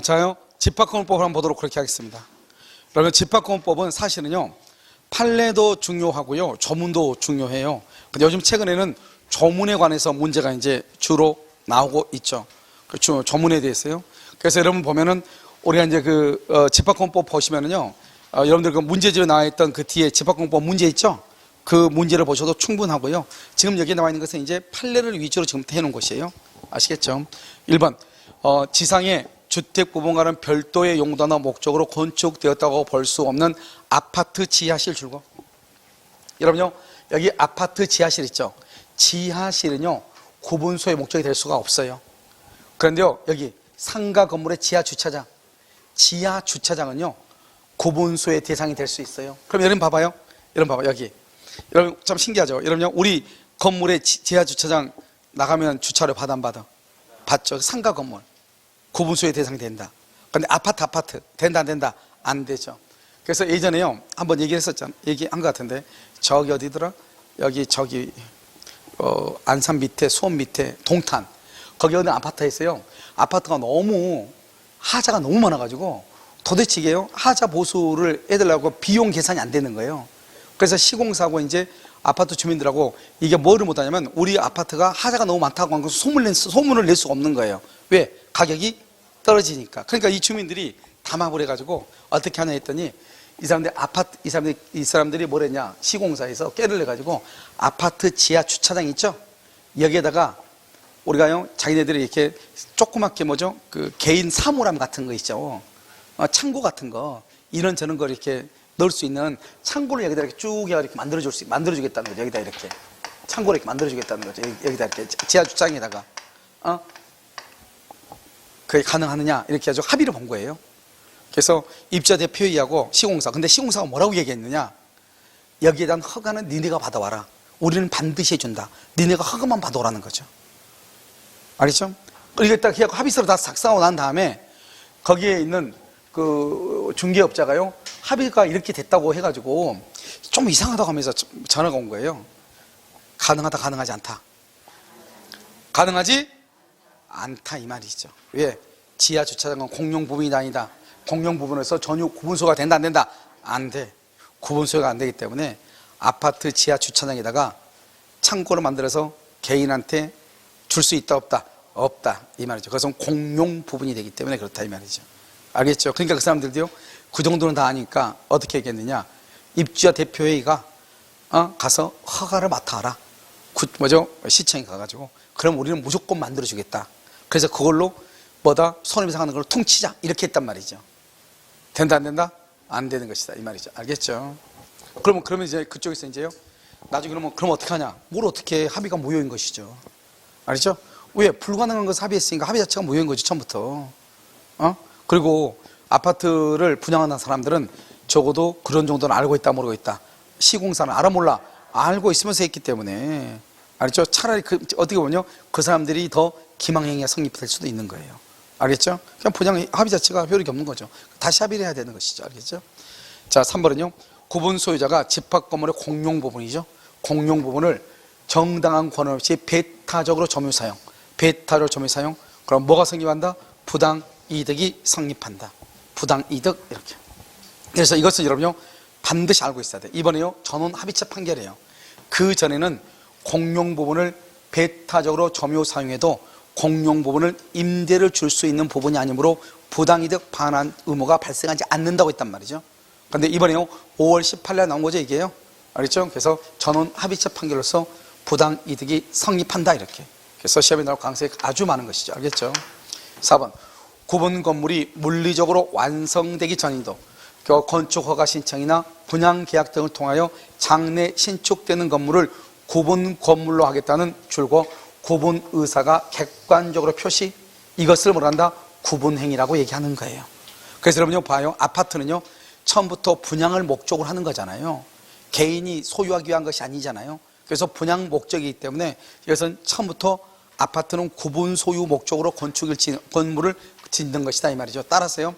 자요. 집합건물법을 한번 보도록 그렇게 하겠습니다. 여러분, 집합건물법은 사실은요, 판례도 중요하고요, 조문도 중요해요. 근데 요즘 최근에는 조문에 관해서 문제가 이제 주로 나오고 있죠. 그 조문에 대해서요. 그래서 여러분 보면은 우리가 이제 집합건물법 보시면은요, 여러분들 그 문제집에 나와 있던 그 뒤에 집합건물법 문제 있죠? 그 문제를 보셔도 충분하고요. 지금 여기에 나와 있는 것은 이제 판례를 위주로 지금 해놓은 것이에요. 아시겠죠? 1번, 지상에 주택부분과는 별도의 용도나 목적으로 건축되었다고 볼 수 없는 아파트 지하실 줄거. 여러분요, 여기 아파트 지하실 있죠? 지하실은요, 구분소의 목적이 될 수가 없어요. 그런데요, 여기 상가 건물의 지하 주차장, 지하 주차장은요, 구분소의 대상이 될 수 있어요. 그럼 여러분 봐봐요. 여러분 봐봐, 여기. 여러분 참 신기하죠? 여러분요, 우리 건물의 지하 주차장 나가면 주차료 받아 안 받아? 받죠. 상가 건물. 구분소의 대상이 된다. 근데 아파트 된다 안 된다? 안 되죠. 그래서 예전에요, 한번 얘기한 것 같은데, 저기 어디더라? 여기 안산 밑에, 수원 밑에, 동탄. 거기 어느 아파트에 있어요. 아파트가 너무 하자가 너무 많아가지고 도대체 이게요, 하자 보수를 해달라고 비용 계산이 안 되는 거예요. 그래서 시공사하고 이제 아파트 주민들하고 이게 뭐를 못하냐면, 우리 아파트가 하자가 너무 많다고 한 것을 소문을 낼 수가 없는 거예요. 왜? 가격이 떨어지니까. 그러니까 이 주민들이 담합을 해가지고 어떻게 하냐 했더니, 이 사람들이 뭐랬냐, 시공사에서 깨를 내가지고 아파트 지하 주차장 있죠? 여기에다가 우리가요, 자기네들이 이렇게 조그맣게 그 개인 사물함 같은 거 있죠? 창고 같은 거, 이런저런 걸 이렇게 넣을 수 있는 창고를 여기다 이렇게 쭉 이렇게 만들어주겠다는 거죠. 여기다 이렇게 창고를 이렇게 만들어주겠다는 거죠. 여기다 이렇게 지하 주차장에다가 그게 가능하느냐 이렇게 해서 합의를 본 거예요. 그래서 입주자 대표회의하고 시공사, 근데 시공사가 뭐라고 얘기했느냐, 여기에 대한 허가는 니네가 받아와라. 우리는 반드시 해준다. 니네가 허가만 받아오라는 거죠. 알겠죠? 이게 딱 합의서를 다 작성하고 난 다음에 거기에 있는 그 중개업자가요, 합의가 이렇게 됐다고 해가지고 좀 이상하다고 하면서 전화가 온 거예요. 가능하다, 가능하지 않다. 가능하지 않다 이 말이죠. 왜? 지하 주차장은 공용 부분이 아니다. 공용 부분에서 전유 구분소가 된다 안 된다? 안 돼. 구분소가 안 되기 때문에 아파트 지하 주차장에다가 창고를 만들어서 개인한테 줄 수 있다 없다? 없다 이 말이죠. 그것은 공용 부분이 되기 때문에 그렇다 이 말이죠. 알겠죠? 그러니까 그 사람들도요, 그 정도는 다 아니까 어떻게 했겠느냐, 입주자 대표회의가 가서 허가를 맡아라. 시청에 가가지고 그럼 우리는 무조건 만들어주겠다. 그래서 그걸로 손해배상 하는 걸 퉁치자 이렇게 했단 말이죠. 된다 안 된다? 안 되는 것이다 이 말이죠. 알겠죠? 그러면 이제 그쪽에서 이제요, 나중에 그럼 어떻게 하냐, 뭘 어떻게 해? 합의가 무효인 것이죠. 알겠죠? 왜? 불가능한 것을 합의했으니까 합의 자체가 무효인 거지 처음부터. 그리고 아파트를 분양하는 사람들은 적어도 그런 정도는 알고 있다 모르고 있다. 시공사는 알아 몰라? 알고 있으면서 했기 때문에. 알겠죠? 차라리 어떻게 보면요, 그 사람들이 더 기망행위가 성립될 수도 있는 거예요. 알겠죠? 그냥 분양 합의 자체가 효력이 없는 거죠. 다시 합의를 해야 되는 것이죠. 알겠죠? 자, 3번은요, 구분 소유자가 집합 건물의 공용 부분이죠. 공용 부분을 정당한 권한 없이 배타적으로 점유 사용. 그럼 뭐가 성립한다? 부당 이득이 성립한다. 부당 이득 이렇게. 그래서 이것은 여러분요, 반드시 알고 있어야 돼. 이번에요, 전원 합의체 판결이에요. 그 전에는 공용 부분을 배타적으로 점유 사용해도 공용 부분을 임대를 줄 수 있는 부분이 아니므로 부당이득 반환 의무가 발생하지 않는다고 했단 말이죠. 그런데 이번에요, 5월 18일에 나온 거죠 이게요. 알겠죠? 그래서 전원 합의체 판결로서 부당이득이 성립한다 이렇게. 그래서 시험에 나올 가능성이 아주 많은 것이죠. 알겠죠? 4번, 구분 건물이 물리적으로 완성되기 전이도 건축허가 신청이나 분양계약 등을 통하여 장래 신축되는 건물을 구분 건물로 하겠다는 줄고 구분 의사가 객관적으로 표시, 이것을 뭐란다? 구분행위라고 얘기하는 거예요. 그래서 여러분요, 봐요. 아파트는요, 처음부터 분양을 목적으로 하는 거잖아요. 개인이 소유하기 위한 것이 아니잖아요. 그래서 분양 목적이기 때문에 이것은 처음부터 아파트는 구분 소유 목적으로 건물을 짓는 것이다 이 말이죠. 따라서요,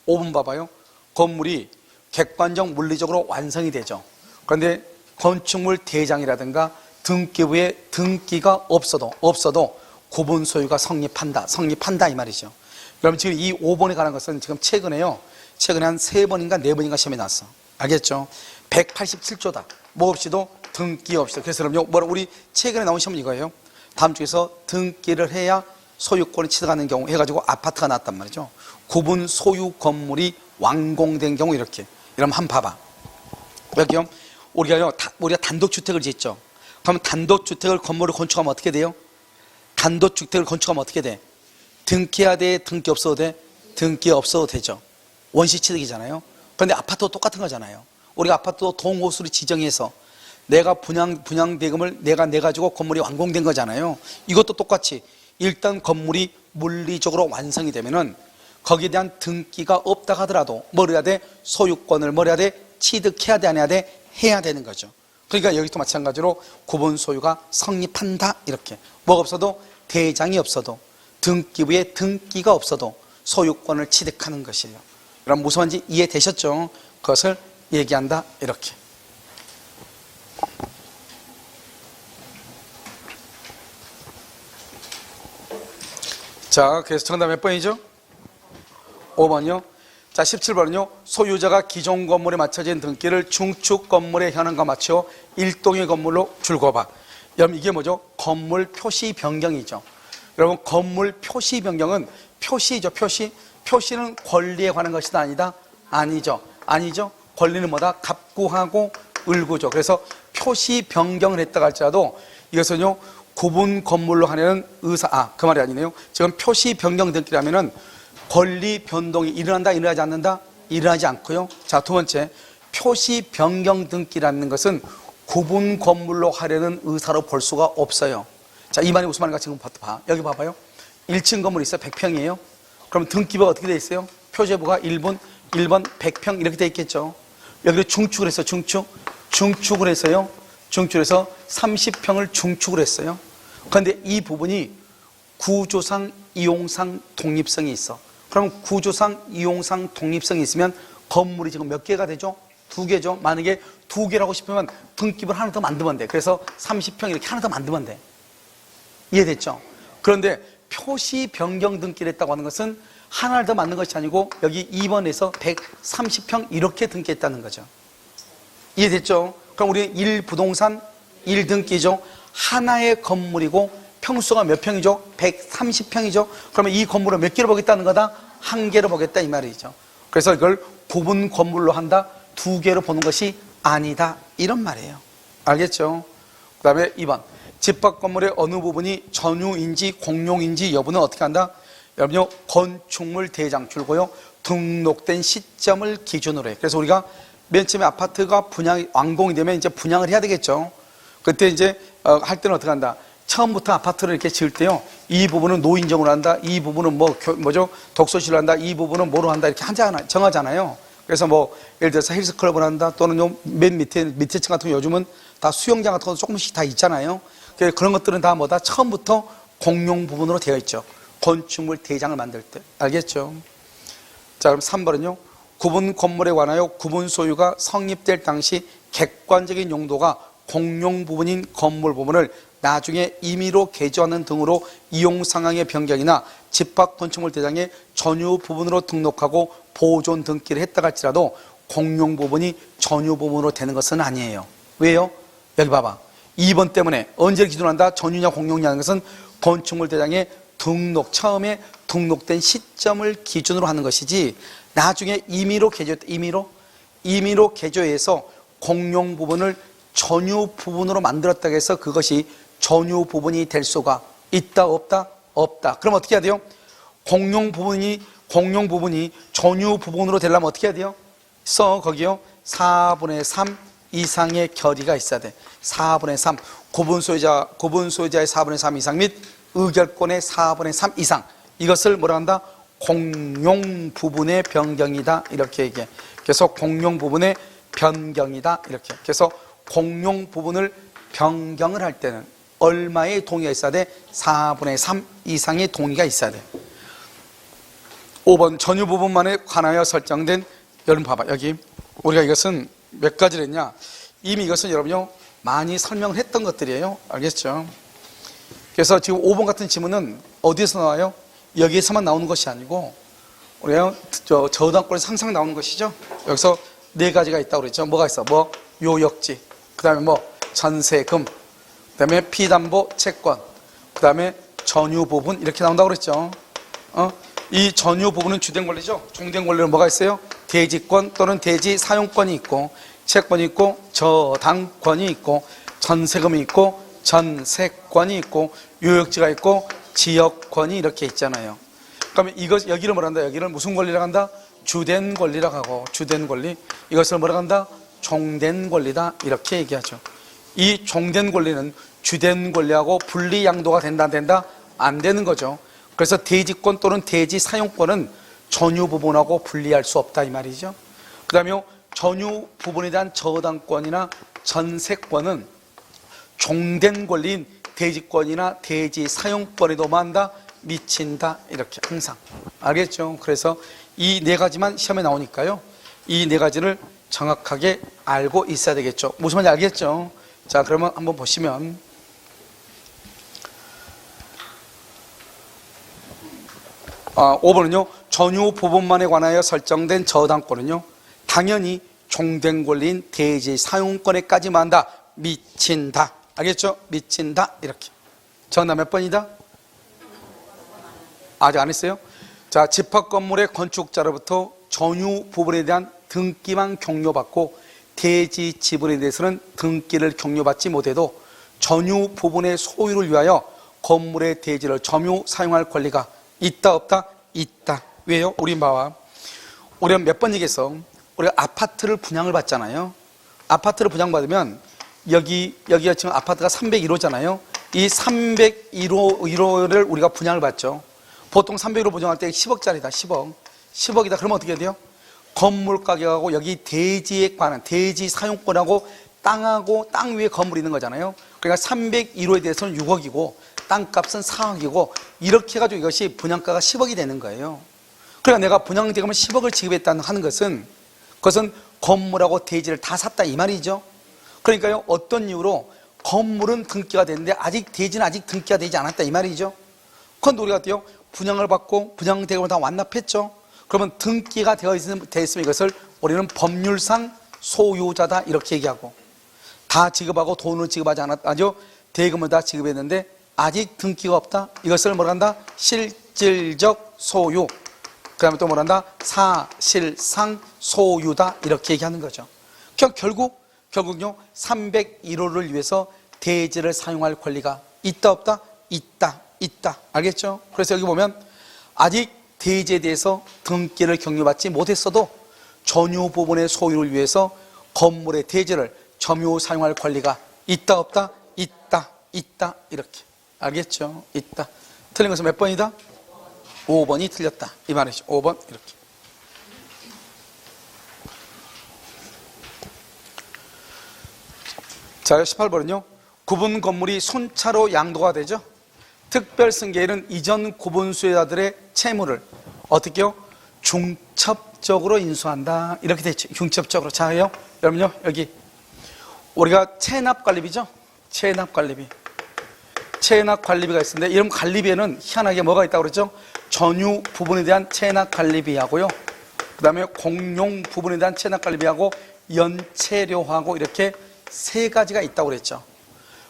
5번 봐봐요. 건물이 객관적 물리적으로 완성이 되죠. 그런데 건축물 대장이라든가 등기부에 등기가 없어도 구분 소유가 성립한다 이 말이죠. 그럼 지금 이 5번에 관한 것은 지금 최근에 한 3번인가 4번인가 시험에 나왔어. 알겠죠? 187조다. 뭐 없이도 등기 없이도. 그래서 그럼요, 우리 최근에 나온 시험은 이거예요. 다음 주에서 등기를 해야 소유권이 취득하는 경우 해가지고 아파트가 나왔단 말이죠. 구분 소유 건물이 완공된 경우 이렇게. 이러면 한번 봐봐. 여기요, 우리가 단독주택을 짓죠. 그러면 단독주택을 건물을 건축하면 어떻게 돼요? 단독주택을 건축하면 어떻게 돼? 등기해야 돼? 등기 없어도 돼? 등기 없어도 되죠. 원시취득이잖아요. 그런데 아파트도 똑같은 거잖아요. 우리가 아파트도 동호수를 지정해서 내가 분양대금을 내가 내가지고 건물이 완공된 거잖아요. 이것도 똑같이 일단 건물이 물리적으로 완성이 되면은 거기에 대한 등기가 없다 하더라도 뭘 해야 돼? 소유권을 뭘 해야 돼? 취득해야 돼? 안 해야 돼? 해야 되는 거죠. 그러니까 여기도 마찬가지로 구분 소유가 성립한다. 이렇게 뭐가 없어도, 대장이 없어도, 등기부에 등기가 없어도 소유권을 취득하는 것이에요. 그럼 무슨 말인지 이해되셨죠? 그것을 얘기한다. 이렇게. 자, 그래서 정답 몇 번이죠? 5번이요. 자, 17번은요. 소유자가 기존 건물에 맞춰진 등기를 중축 건물의 현황과 맞춰 일동의 건물로 줄거봐. 여러분 이게 뭐죠? 건물 표시 변경이죠. 여러분 건물 표시 변경은 표시죠. 표시는 권리에 관한 것이 아니다? 아니죠. 권리는 뭐다? 갑구하고 을구죠. 그래서 표시 변경을 했다고 할지라도 이것은요, 구분 건물로 하려는 그 말이 아니네요. 지금 표시 변경 등기라면은 권리 변동이 일어난다, 일어나지 않는다? 일어나지 않고요. 자, 두 번째, 표시 변경 등기라는 것은 구분 건물로 하려는 의사로 볼 수가 없어요. 자, 이 말이 무슨 말인가 지금 봐. 여기 봐봐요. 1층 건물이 있어요. 100평이에요. 그럼 등기부가 어떻게 돼 있어요? 표제부가 1번 100평 이렇게 돼 있겠죠. 여기를 중축을 했어요. 중축을 해서요. 중축해서 30평을 중축을 했어요. 그런데 이 부분이 구조상, 이용상 독립성이 있어. 그럼 구조상, 이용상 독립성이 있으면 건물이 지금 몇 개가 되죠? 2개죠. 만약에 2개라고 싶으면 등기부를 하나 더 만들면 돼. 그래서 30평 이렇게 하나 더 만들면 돼. 이해됐죠? 그런데 표시 변경 등기를 했다고 하는 것은 하나를 더 만든 것이 아니고 여기 2번에서 130평 이렇게 등기했다는 거죠. 이해됐죠? 그럼 우리 1부동산 1등기죠. 하나의 건물이고 평수가 몇 평이죠? 130평이죠. 그러면 이 건물을 몇 개로 보겠다는 거다? 한 개로 보겠다 이 말이죠. 그래서 이걸 구분 건물로 한다? 2개로 보는 것이 아니다 이런 말이에요. 알겠죠? 그 다음에 2번, 집합 건물의 어느 부분이 전유인지 공용인지 여부는 어떻게 한다? 여러분요, 건축물 대장 줄고요, 등록된 시점을 기준으로 해. 그래서 우리가 맨 처음에 아파트가 완공이 되면 이제 분양을 해야 되겠죠. 그때 이제 할 때는 어떻게 한다? 처음부터 아파트를 이렇게 지을 때요, 이 부분은 노인정으로 한다, 이 부분은 독서실로 한다, 이 부분은 뭐로 한다, 이렇게 정하잖아요. 그래서 예를 들어서 헬스클럽을 한다, 또는 맨 밑에 층 같은 거 요즘은 다 수영장 같은 거 조금씩 다 있잖아요. 그런 것들은 다 처음부터 공용 부분으로 되어 있죠. 건축물 대장을 만들 때. 알겠죠? 자, 그럼 3번은요. 구분 건물에 관하여 구분 소유가 성립될 당시 객관적인 용도가 공용 부분인 건물 부분을 나중에 임의로 개조하는 등으로 이용 상황의 변경이나 집합 건축물 대장의 전유 부분으로 등록하고 보존 등기를 했다 할지라도 공용 부분이 전유 부분으로 되는 것은 아니에요. 왜요? 여기 봐봐. 2번 때문에 언제를 기준으로 한다? 전유냐 공용이냐는 것은 건축물 대장의 처음에 등록된 시점을 기준으로 하는 것이지, 나중에 임의로 개조해서 공용 부분을 전유 부분으로 만들었다고 해서 그것이 전유 부분이 될 수가 있다 없다? 없다. 그럼 어떻게 해야 돼요? 공용 부분이 전유 부분으로 되려면 어떻게 해야 돼요? 거기요 4분의 3 이상의 결의가 있어야 돼. 4분의 3 구분 소유자의 4분의 3 이상 및 의결권의 4분의 3 이상, 이것을 뭐라 한다? 공용 부분의 변경이다 이렇게 얘기해. 그래서 공용 부분의 변경이다 이렇게. 그래서 공용 부분을 변경을 할 때는 얼마의 동의가 있어야 돼? 4분의 3 이상의 동의가 있어야 돼. 5번, 전유 부분만에 관하여 설정된, 여러분 봐봐. 여기 우리가 이것은 몇 가지를 했냐, 이미 이것은 여러분요 많이 설명을 했던 것들이에요. 알겠죠? 그래서 지금 5번 같은 지문은 어디에서 나와요? 여기에서만 나오는 것이 아니고 우리가 저당권에서 항상 나오는 것이죠. 여기서 네 가지가 있다고 그랬죠. 뭐가 있어? 뭐 요역지, 그 다음에 뭐 전세금, 그 다음에 피담보 채권, 그 다음에 전유 부분 이렇게 나온다고 그랬죠. 이 전유 부분은 주된 권리죠. 종된 권리는 뭐가 있어요? 대지권 또는 대지 사용권이 있고, 채권이 있고, 저당권이 있고, 전세금이 있고, 전세권이 있고, 요역지가 있고, 지역권이 이렇게 있잖아요. 그러면 여기를 뭐라 한다? 여기를 무슨 권리라고 한다? 주된 권리라고 하고, 주된 권리, 이것을 뭐라고 한다? 종된 권리다 이렇게 얘기하죠. 이 종된 권리는 주된 권리하고 분리 양도가 된다 안 된다? 안 되는 거죠. 그래서 대지권 또는 대지 사용권은 전유 부분하고 분리할 수 없다 이 말이죠. 그 다음에 전유 부분에 대한 저당권이나 전세권은 종된 권리인 대지권이나 대지 사용권에도 뭐한다? 미친다 이렇게 항상 알겠죠. 그래서 이 네 가지만 시험에 나오니까요, 이 네 가지를 정확하게 알고 있어야 되겠죠. 무슨 말인지 알겠죠. 자, 그러면 한번 보시면 5번은요 전유 부분만에 관하여 설정된 저당권은요 당연히 종된 권리인 대지 사용권에까지만 한다. 미친다. 알겠죠? 미친다 이렇게. 정답 몇 번이다? 아직 안 했어요? 자, 집합 건물의 건축자로부터 전유 부분에 대한 등기만 경료받고 대지 지분에 대해서는 등기를 경료받지 못해도 전유 부분의 소유를 위하여 건물의 대지를 점유 사용할 권리가 있다 없다? 있다. 왜요? 우리 봐봐. 우리가 몇 번 얘기했어? 우리가 아파트를 분양을 받잖아요. 아파트를 분양받으면 여기가 지금 아파트가 301호잖아요. 이 301호를 우리가 분양을 받죠. 보통 301호 분양할 때 10억짜리다. 10억이다. 그러면 어떻게 돼요? 건물 가격하고 여기 대지에 관한 대지 사용권하고 땅하고 땅 위에 건물이 있는 거잖아요. 그러니까 301호에 대해서는 6억이고 땅값은 4억이고 이렇게 해가지고 이것이 분양가가 10억이 되는 거예요. 그러니까 내가 분양대금을 10억을 지급했다는 하는 것은 그것은 건물하고 대지를 다 샀다 이 말이죠. 그러니까요, 어떤 이유로 건물은 등기가 됐는데 아직 대지는 아직 등기가 되지 않았다 이 말이죠. 그런데 우리가 어때요? 분양을 받고 분양대금을 다 완납했죠. 그러면 등기가 되어 있으면 이것을 우리는 법률상 소유자다 이렇게 얘기하고, 다 지급하고 돈을 지급하지 않았죠. 대금을 다 지급했는데 아직 등기가 없다. 이것을 뭐라 한다? 실질적 소유. 그 다음에 또 뭐라 한다? 사실상 소유다 이렇게 얘기하는 거죠. 결국요 301호를 위해서 대지를 사용할 권리가 있다 없다? 있다. 알겠죠? 그래서 여기 보면 아직 대지에 대해서 등기를 경료받지 못했어도 전유 부분의 소유를 위해서 건물의 대지를 점유 사용할 권리가 있다 없다? 있다 이렇게. 알겠죠? 있다. 틀린 것은 몇 번이다? 5번이 틀렸다 이 말이죠. 5번 이렇게. 자, 18번은요 구분 건물이 순차로 양도가 되죠. 특별승계일은 이전 구분수요자들의 채무를 어떻게요? 중첩적으로 인수한다 이렇게 되어 있죠. 중첩적으로. 자요 여러분요 여기 우리가 체납관리비죠. 체납관리비가 있었는데 이런 관리비에는 희한하게 뭐가 있다고 그랬죠? 전유 부분에 대한 체납관리비하고요, 그 다음에 공용 부분에 대한 체납관리비하고 연체료하고 이렇게 세 가지가 있다고 그랬죠.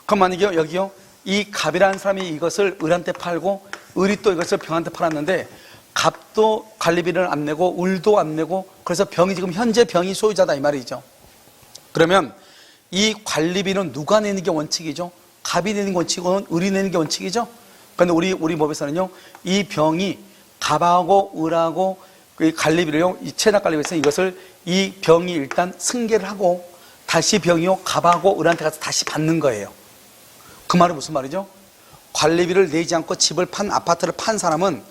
그럼 만약에 여기요 이 갑이라는 사람이 이것을 을한테 팔고 을이 또 이것을 병한테 팔았는데 갑도 관리비를 안 내고 을도 안 내고 그래서 병이 지금 현재 병이 소유자다 이 말이죠. 그러면 이 관리비는 누가 내는 게 원칙이죠? 갑이 내는 게 원칙이고 을이 내는 게 원칙이죠. 그런데 우리 법에서는요 이 병이 갑하고 을하고 그 관리비를요 이 체납 관리비에서 이것을 이 병이 일단 승계를 하고 다시 병이요 갑하고 을한테 가서 다시 받는 거예요. 그 말은 무슨 말이죠? 관리비를 내지 않고 집을 아파트를 판 사람은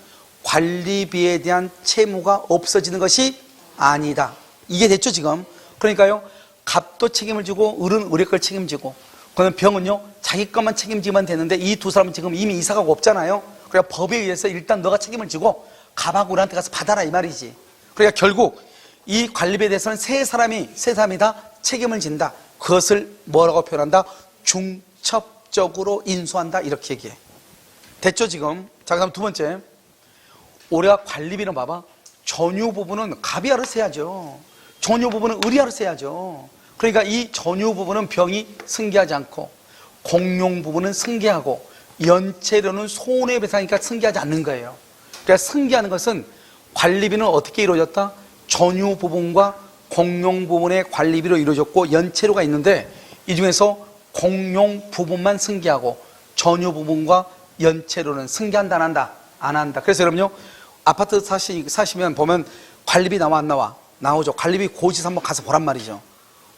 관리비에 대한 채무가 없어지는 것이 아니다. 이게 됐죠 지금? 그러니까요 갑도 책임을 지고 을은 을의 걸 책임지고, 그러면 병은요 자기 것만 책임지면 되는데 이 두 사람은 지금 이미 이사가고 없잖아요. 그러니까 법에 의해서 일단 너가 책임을 지고 갑하고 을한테 가서 받아라 이 말이지. 그러니까 결국 이 관리비에 대해서는 세 사람이 다 책임을 진다. 그것을 뭐라고 표현한다? 중첩적으로 인수한다 이렇게 얘기해. 됐죠 지금? 자, 그다음 두 번째, 우리가 관리비는 봐봐. 전유 부분은 갑이 알아서 해야죠. 전유 부분은 을이 알아서 해야죠. 그러니까 이 전유 부분은 병이 승계하지 않고, 공용 부분은 승계하고, 연체료는 손해배상이니까 승계하지 않는 거예요. 그러니까 승계하는 것은 관리비는 어떻게 이루어졌다? 전유 부분과 공용 부분의 관리비로 이루어졌고 연체료가 있는데, 이 중에서 공용 부분만 승계하고 전유 부분과 연체료는 승계한다 안 한다? 안 한다. 그래서 여러분요, 아파트 사시면 보면 관리비 나와 안 나와? 나오죠. 관리비 고지서 한번 가서 보란 말이죠.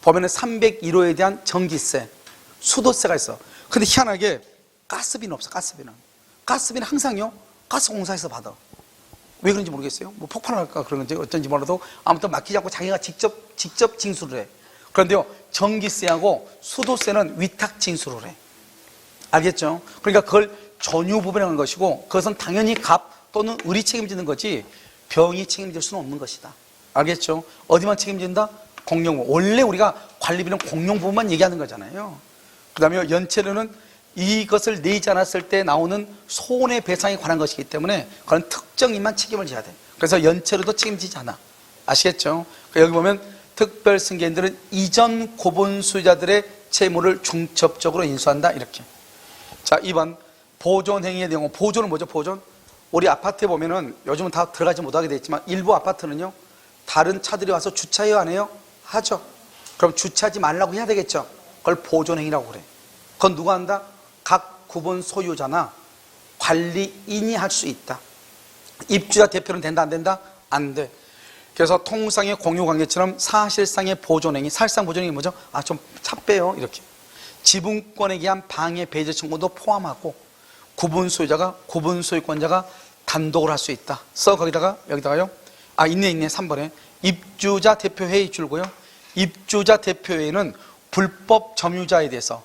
보면은 301호에 대한 전기세, 수도세가 있어. 근데 희한하게 가스비는 없어. 가스비는 항상요, 가스공사에서 받아. 왜 그런지 모르겠어요. 뭐 폭발할까 그런 건지 어쩐지 몰라도 아무튼 맡기지 않고 자기가 직접 징수를 해. 그런데요, 전기세하고 수도세는 위탁 징수를 해. 알겠죠? 그러니까 그걸 전유 부분이라는 것이고, 그것은 당연히 갑 또는 을이 책임지는 거지 병이 책임질 수는 없는 것이다. 알겠죠? 어디만 책임진다? 공용. 원래 우리가 관리비는 공용 부분만 얘기하는 거잖아요. 그 다음에 연체료는 이것을 내지 않았을 때 나오는 손해배상에 관한 것이기 때문에 그런 특정인만 책임을 져야 돼. 그래서 연체료도 책임지지 않아. 아시겠죠? 여기 보면 특별승계인들은 이전 고분 수요자들의 채무를 중첩적으로 인수한다. 이렇게. 자, 2번 보존행위의 내용은, 보존은 뭐죠? 보존? 우리 아파트에 보면은 요즘은 다 들어가지 못하게 돼 있지만 일부 아파트는요, 다른 차들이 와서 주차해요 안 해요? 하죠. 그럼 주차하지 말라고 해야 되겠죠. 그걸 보존행위라고 그래. 그건 누가 한다? 각 구분 소유자나 관리인이 할 수 있다. 입주자 대표는 된다 안 된다? 안 돼. 그래서 통상의 공유관계처럼 사실상의 보존행위, 사실상 보존행위 뭐죠? 아, 좀 차 빼요 이렇게. 지분권에 의한 방해 배제 청구도 포함하고, 구분 소유자가, 구분 소유권자가 단독을 할 수 있다. 여기다가요. 아, 있네. 3번에 입주자 대표회의 줄고요. 입주자 대표회의는 불법 점유자에 대해서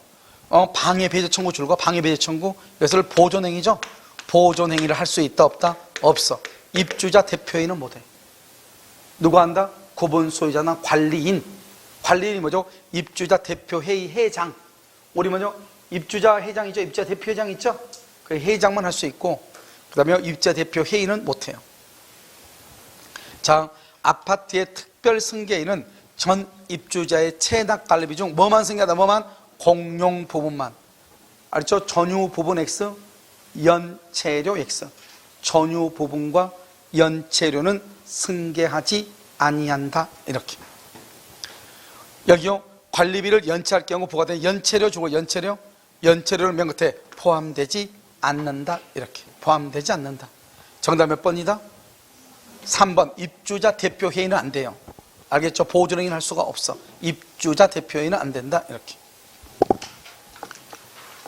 방해 배제 청구 줄고, 방해 배제 청구, 이것을 보존행위죠. 보존행위를 할 수 있다 없다? 없어. 입주자 대표회의는 못해. 누가 한다? 구분 소유자나 관리인. 관리인이 뭐죠? 입주자 대표회의 회장. 우리 뭐죠? 입주자 회장이죠. 입주자 대표회장 있죠? 그 회장만 할 수 있고, 그 다음에 입주자 대표회의는 못해요. 자, 아파트의 특별승계인은 전 입주자의 체납 관리비 중 뭐만 승계하다? 뭐만? 공용 부분만. 알죠? 전유 부분 X, 연체료 X. 전유 부분과 연체료는 승계하지 아니한다. 이렇게. 여기요, 관리비를 연체할 경우 부과된 연체료 주고, 연체료를 맨 끝에 포함되지 않는다. 이렇게. 포함되지 않는다. 정답 몇 번이다? 3번. 입주자 대표회의는 안 돼요. 알겠죠? 보존행위는 할 수가 없어. 입주자 대표회의는 안 된다. 이렇게.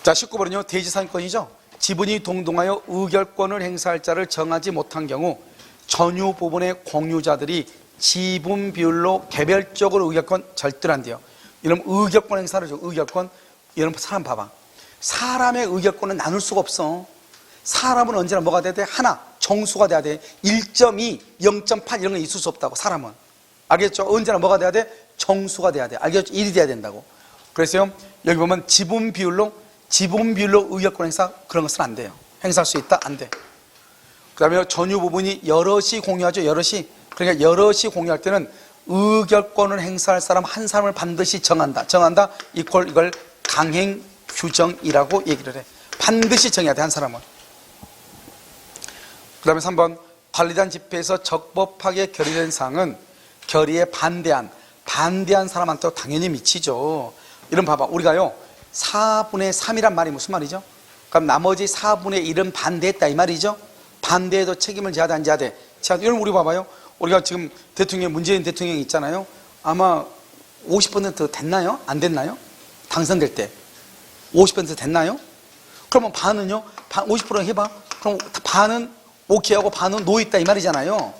자, 19번은요, 대지상권이죠. 지분이 동등하여 의결권을 행사할 자를 정하지 못한 경우 전유 부분의 공유자들이 지분 비율로 개별적으로 의결권 절대로 안 돼요. 이러면 의결권 행사를 줘. 의결권. 이런 사람 봐봐. 사람의 의결권은 나눌 수가 없어. 사람은 언제나 뭐가 돼야 돼? 하나, 정수가 돼야 돼. 1.2, 0.8 이런 거 있을 수 없다고, 사람은. 알겠죠? 언제나 뭐가 돼야 돼? 정수가 돼야 돼. 알겠죠? 1이 돼야 된다고. 그래서요, 여기 보면 지분 비율로 의결권 행사, 그런 것은 안 돼요. 행사할 수 있다? 안 돼. 그 다음에 전유 부분이 여럿이 공유하죠. 여럿이. 그러니까 여럿이 공유할 때는 의결권을 행사할 사람 한 사람을 반드시 정한다. 이걸 강행 규정이라고 얘기를 해. 반드시 정해야 돼, 한 사람은. 그 다음에 3번 관리단 집회에서 적법하게 결의된 사항은 결의에 반대한 사람한테 당연히 미치죠. 이런 봐봐. 우리가요, 4분의 3이란 말이 무슨 말이죠? 그럼 나머지 4분의 1은 반대했다 이 말이죠. 반대해도 책임을 져야 돼, 안 져야 돼? 자, 여러분 우리 봐봐요. 우리가 지금 문재인 대통령이 있잖아요. 아마 50% 됐나요? 안 됐나요? 당선될 때 50% 됐나요? 그러면 반은요? 50% 해봐. 그럼 반은 오케이 하고 반은 노 있다 이 말이잖아요.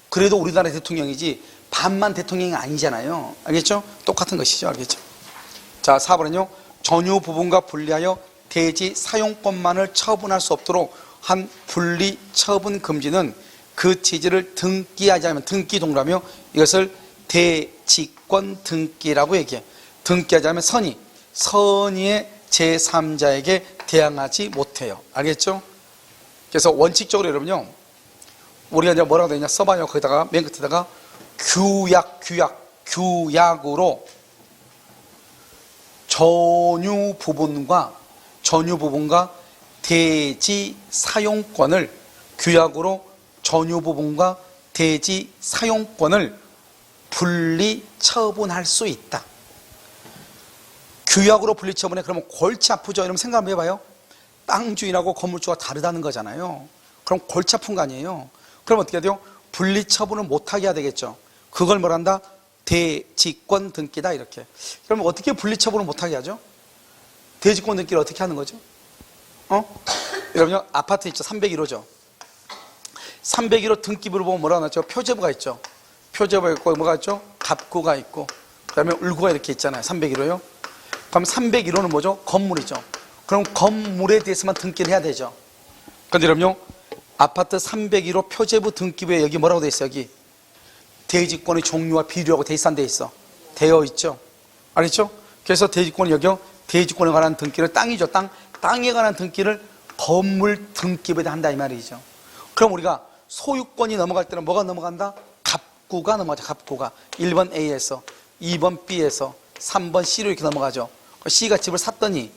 그래도 우리나라 대통령이지 반만 대통령이 아니잖아요. 알겠죠? 똑같은 것이죠. 알겠죠? 자, 4번은요. 전유 부분과 분리하여 대지 사용권만을 처분할 수 없도록 한 분리 처분 금지는 그 취지를 등기하지 않으면, 등기 동그라며 이것을 대지권 등기라고 얘기해. 등기하지 않으면 선의의 제3자에게 대항하지 못해요. 알겠죠? 그래서 원칙적으로 여러분요, 우리가 이제 뭐라고 되냐 써봐요. 거기다가 맨 끝에다가 규약으로 전유 부분과 대지 사용권을 규약으로 전유 부분과 대지 사용권을 분리 처분할 수 있다. 규약으로 분리 처분해. 그러면 골치 아프죠? 여러분 생각 한번 해봐요. 땅 주인하고 건물주가 다르다는 거잖아요. 그럼 골치 아픈 거 아니에요? 그럼 어떻게 해야 돼요? 분리 처분을 못하게 해야 되겠죠. 그걸 뭐란다? 대지권 등기다 이렇게. 그러면 어떻게 분리 처분을 못하게 하죠? 대지권 등기를 어떻게 하는 거죠? 여러분요 아파트 있죠? 301호죠. 301호 등기부를 보면 뭐라고 나왔죠? 표제부가 있죠. 표제부가 있고 뭐가 있죠? 갑구가 있고 그 다음에 울구가 이렇게 있잖아요. 301호요. 그럼 301호는 뭐죠? 건물이죠. 그럼 건물에 대해서만 등기를 해야 되죠. 그런데 여러분요 아파트 301호 표제부 등기부에 여기 뭐라고 돼 있어요? 여기 대지권의 종류와 비율하고 대산돼 있어. 되어 있죠. 알겠죠? 그래서 대지권은 여기요 대지권에 관한 등기를 땅이죠. 땅에 관한 등기를 건물 등기부에다 한다 이 말이죠. 그럼 우리가 소유권이 넘어갈 때는 뭐가 넘어간다? 갑구가 넘어가죠. 갑구가 1번 A에서 2번 B에서 3번 C로 이렇게 넘어가죠. C가 집을 샀더니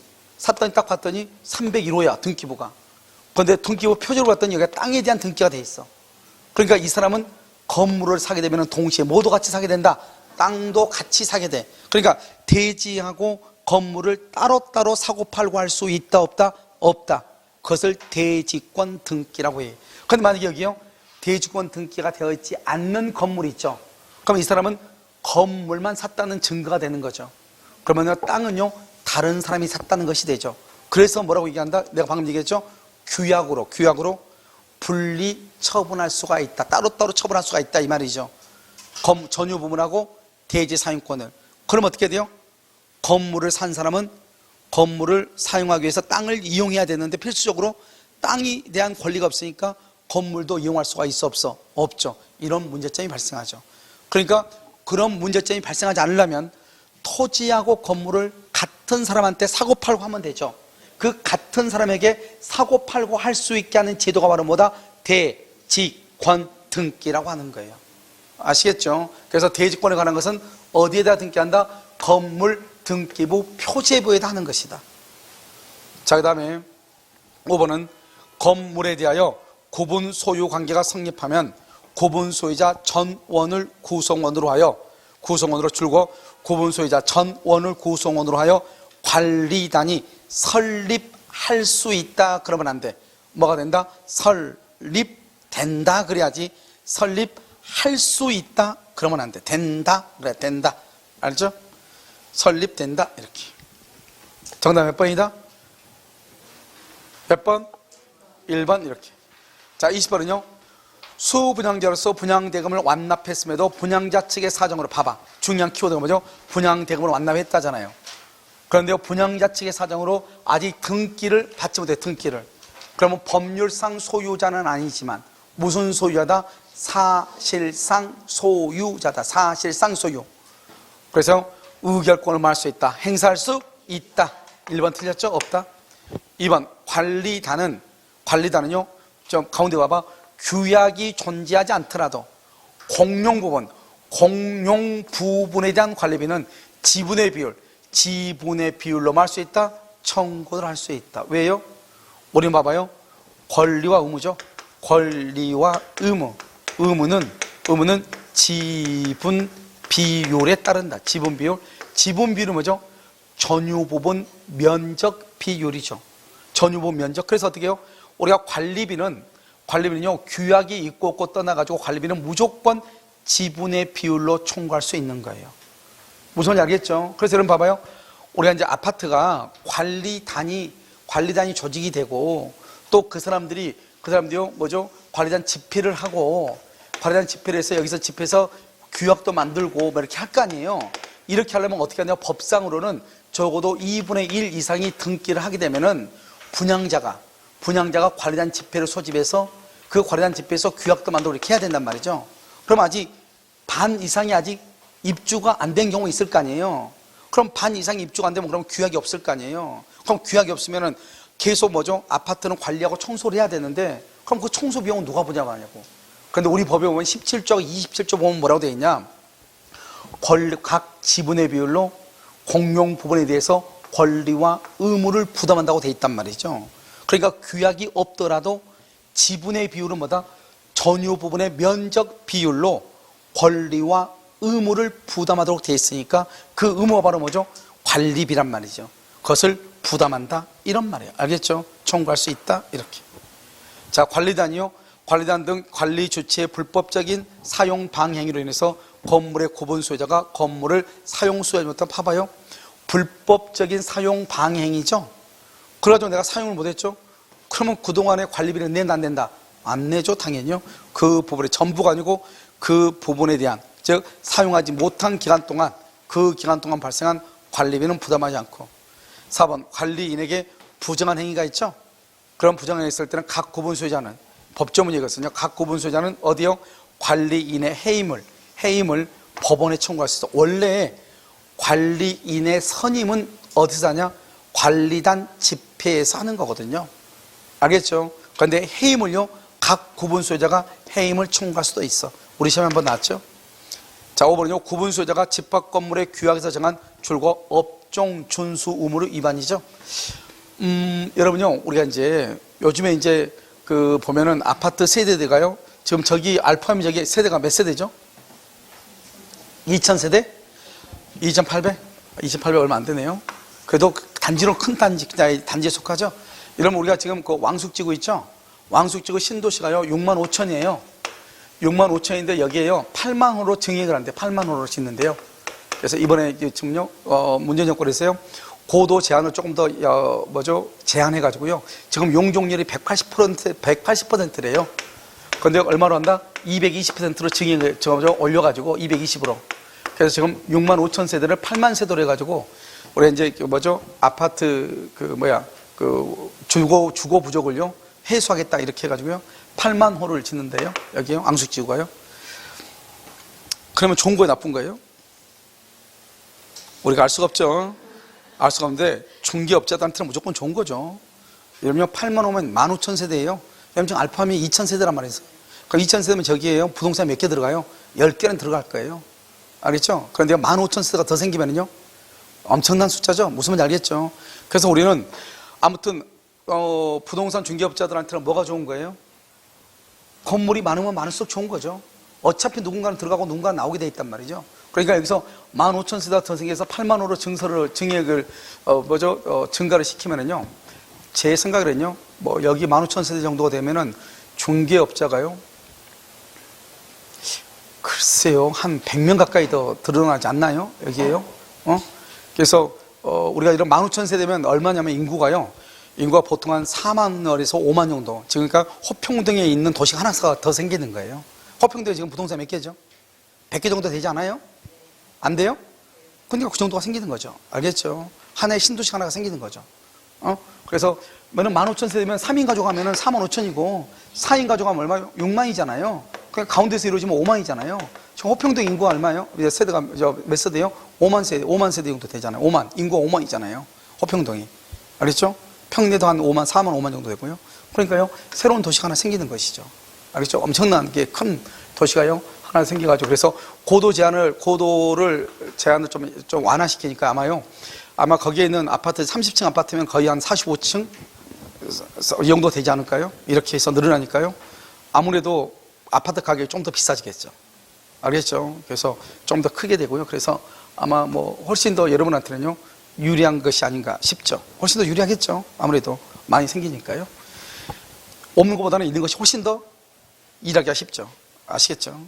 딱 봤더니 301호야 등기부가. 그런데 등기부 표제로 봤더니 여기가 땅에 대한 등기가 돼 있어. 그러니까 이 사람은 건물을 사게 되면 동시에 모두 같이 사게 된다. 땅도 같이 사게 돼. 그러니까 대지하고 건물을 따로따로 사고 팔고 할 수 있다 없다? 없다. 그것을 대지권 등기라고 해. 그런데 만약에 여기요 대지권 등기가 되어 있지 않는 건물이 있죠. 그럼 이 사람은 건물만 샀다는 증거가 되는 거죠. 그러면 땅은요 다른 사람이 샀다는 것이 되죠. 그래서 뭐라고 얘기한다? 내가 방금 얘기했죠. 규약으로 분리 처분할 수가 있다. 따로따로 처분할 수가 있다 이 말이죠. 전유 부분하고 대지 사용권을. 그럼 어떻게 돼요? 건물을 산 사람은 건물을 사용하기 위해서 땅을 이용해야 되는데 필수적으로 땅에 대한 권리가 없으니까 건물도 이용할 수가 있어 없어? 없죠. 이런 문제점이 발생하죠. 그러니까 그런 문제점이 발생하지 않으려면 토지하고 건물을 같은 사람한테 사고 팔고 하면 되죠. 그 같은 사람에게 사고 팔고 할 수 있게 하는 제도가 바로 뭐다? 대지권 등기라고 하는 거예요. 아시겠죠? 그래서 대지권에 관한 것은 어디에다 등기한다? 건물 등기부 표제부에다 하는 것이다. 자, 그 다음에 5번은 건물에 대하여 구분 소유 관계가 성립하면 구분 소유자 전원을 구성원으로 하여 구성원으로 줄고 구분 소유자 전원을 구성원으로 하여 관리단이 설립할 수 있다. 그러면 안 돼. 뭐가 된다? 설립된다. 그래야지. 설립할 수 있다. 그러면 안 돼. 된다. 그래, 된다. 알죠? 설립된다. 이렇게. 정답 몇 번이다? 몇 번? 1번. 이렇게. 자, 20번은요. 수분양자로서 분양대금을 완납했음에도 분양자 측의 사정으로 봐봐. 중요한 키워드가 뭐죠? 분양대금을 완납했다잖아요. 그런데 분양자 측의 사정으로 아직 등기를 받지 못해. 등기를. 그러면 법률상 소유자는 아니지만 무슨 소유자다? 사실상 소유자다. 사실상 소유. 그래서 의결권을 말할 수 있다. 행사할 수 있다. 1번 틀렸죠? 없다. 2번 관리단은요 좀 가운데 봐봐. 규약이 존재하지 않더라도 공용 부분에 대한 관리비는 지분의 비율로 말할 수 있다. 청구를 할 수 있다. 왜요? 우리 봐봐요. 권리와 의무죠. 권리와 의무는 지분 비율에 따른다. 지분 비율은 뭐죠? 전유 부분 면적 비율이죠. 전유 부분 면적. 그래서 어떻게 해요? 우리가 관리비는요 규약이 있고 없고 떠나가지고 관리비는 무조건 지분의 비율로 청구할 수 있는 거예요. 무슨 말인지 알겠죠? 그래서 여러분 봐봐요. 우리가 이제 아파트가 관리단이 조직이 되고 또 그 사람들이요 뭐죠? 관리단 집회를 하고 관리단 집회를 해서 여기서 집회에서 규약도 만들고 뭐 이렇게 할 거 아니에요. 이렇게 하려면 어떻게 하냐? 법상으로는 적어도 2분의 1 이상이 등기를 하게 되면은 분양자가 관리단 집회를 소집해서 그 관리단 집회에서 규약도 만들고 이렇게 해야 된단 말이죠. 그럼 아직 반 이상이 아직 입주가 안 된 경우가 있을 거 아니에요. 그럼 반 이상이 입주가 안 되면 그럼 규약이 없을 거 아니에요. 그럼 규약이 없으면은 계속 뭐죠? 아파트는 관리하고 청소를 해야 되는데 그럼 그 청소 비용은 누가 보냐고 하냐고. 그런데 우리 법에 보면 17조, 27조 보면 뭐라고 되어 있냐? 각 지분의 비율로 공용 부분에 대해서 권리와 의무를 부담한다고 되어 있단 말이죠. 그러니까 규약이 없더라도 지분의 비율은 뭐다? 전유 부분의 면적 비율로 권리와 의무를 부담하도록 되어 있으니까 그 의무가 바로 뭐죠? 관리비란 말이죠. 그것을 부담한다 이런 말이에요. 알겠죠? 청구할 수 있다 이렇게. 자, 관리단이요. 관리단 등 관리 주체의 불법적인 사용 방행위로 인해서 건물의 구분 소유자가 건물을 사용 수여하지 못한 봐봐요. 불법적인 사용 방행이죠. 그래가지고 내가 사용을 못했죠. 그러면 그동안의 관리비는 낸다 안 낸다? 안 내죠. 당연히요. 그 부분의 전부가 아니고 그 부분에 대한, 즉 사용하지 못한 기간 동안, 그 기간 동안 발생한 관리비는 부담하지 않고. 4번 관리인에게 부정한 행위가 있죠. 그런 부정행위가 있을 때는 각 구분 소유자는, 법조문 이거든요. 각 구분 소유자는 어디요? 관리인의 해임을 법원에 청구할 수 있어. 원래 관리인의 선임은 어디서 하냐? 관리단 집회에서 하는 거거든요. 알겠죠? 그런데 해임을요, 각 구분 소유자가 해임을 청구할 수도 있어. 우리 시험에 한번 나왔죠? 자, 5번은요, 구분 소유자가 집합 건물의 규약에서 정한 줄과 업종 준수 의무를 위반이죠. 여러분요, 우리가 이제 요즘에 이제 그 보면은 아파트 세대들가요, 지금 저기 알파미 저기 세대가 몇 세대죠? 2000세대? 2800? 2800 얼마 안 되네요. 그래도 단지로 큰 단지에 속하죠. 이러면 우리가 지금 그 왕숙지구 있죠? 왕숙지구 신도시가요 65,000이에요 65,000인데 여기에요 8만 호로 증액을 한대. 8만 호로 짓는데요. 그래서 이번에 지금요 문재인 정권에서요 고도 제한을 조금 더 제한해 가지고요 지금 용적률이 180%래요. 그런데 얼마로 한다? 220%로 증액을 올려가지고 220으로. 그래서 지금 65,000세대를 8만 세대로 해가지고 우리 이제 아파트 주거 부족을요 해소하겠다 이렇게 해가지고요 8만 호를 짓는데요. 여기요 앙숙지구가요. 그러면 좋은 거예요, 나쁜 거예요? 우리가 알 수가 없죠. 알 수가 없는데 중개업자들한테는 무조건 좋은 거죠. 예를 들면 8만 호면 15,000세대예요. 왜냐면 지금 알파함이 2,000세대란 말이에요. 그럼 2,000세대면 저기에요 부동산 몇 개 들어가요? 10개는 들어갈 거예요. 알겠죠? 그런데 15,000세대가 더 생기면요 엄청난 숫자죠. 무슨 말인지 알겠죠? 그래서 우리는 아무튼 부동산 중개업자들한테는 뭐가 좋은 거예요? 건물이 많으면 많을수록 좋은 거죠. 어차피 누군가는 들어가고 누군가는 나오게 돼 있단 말이죠. 그러니까 여기서 15,000세대가 더 생겨서 8만 호로 증액을 증가를 시키면은요 제 생각에는요 여기 15,000세대 정도가 되면은 중개업자가요 글쎄요 한 100명 가까이 더 늘어나지 않나요? 여기에요. 그래서 우리가 이런 15,000세대면 얼마냐면 인구가 보통 한 4만에서 5만 정도. 지금 그러니까 호평동에 있는 도시가 하나가 더 생기는 거예요. 호평동에 지금 부동산 몇 개죠? 100개 정도 되지 않아요? 안 돼요? 그러니까 그 정도가 생기는 거죠. 알겠죠? 하나의 신도시 하나가 생기는 거죠. 그래서 15,000세대면 3인 가족하면 45,000이고 4인 가족하면 얼마요? 6만이잖아요. 그러니까 가운데서 이루어지면 5만이잖아요. 지금 호평동 인구가 얼마예요? 세대가 몇 세대요? 5만 세대 정도 되잖아요. 5만. 인구가 5만이잖아요. 호평동이. 알겠죠? 평내도 한 5만, 4만, 5만 정도 되고요. 그러니까요, 새로운 도시가 하나 생기는 것이죠. 알겠죠? 엄청난 게 큰 도시가요, 하나 생겨가지고. 그래서 고도를 제한을 좀 완화시키니까 아마 거기에 있는 아파트, 30층 아파트면 거의 한 45층? 이 정도 되지 않을까요? 이렇게 해서 늘어나니까요. 아무래도 아파트 가격이 좀 더 비싸지겠죠. 알겠죠? 그래서 좀 더 크게 되고요. 그래서 아마 훨씬 더 여러분한테는요, 유리한 것이 아닌가 싶죠. 훨씬 더 유리하겠죠. 아무래도 많이 생기니까요. 없는 것보다는 있는 것이 훨씬 더 일하기가 쉽죠. 아시겠죠?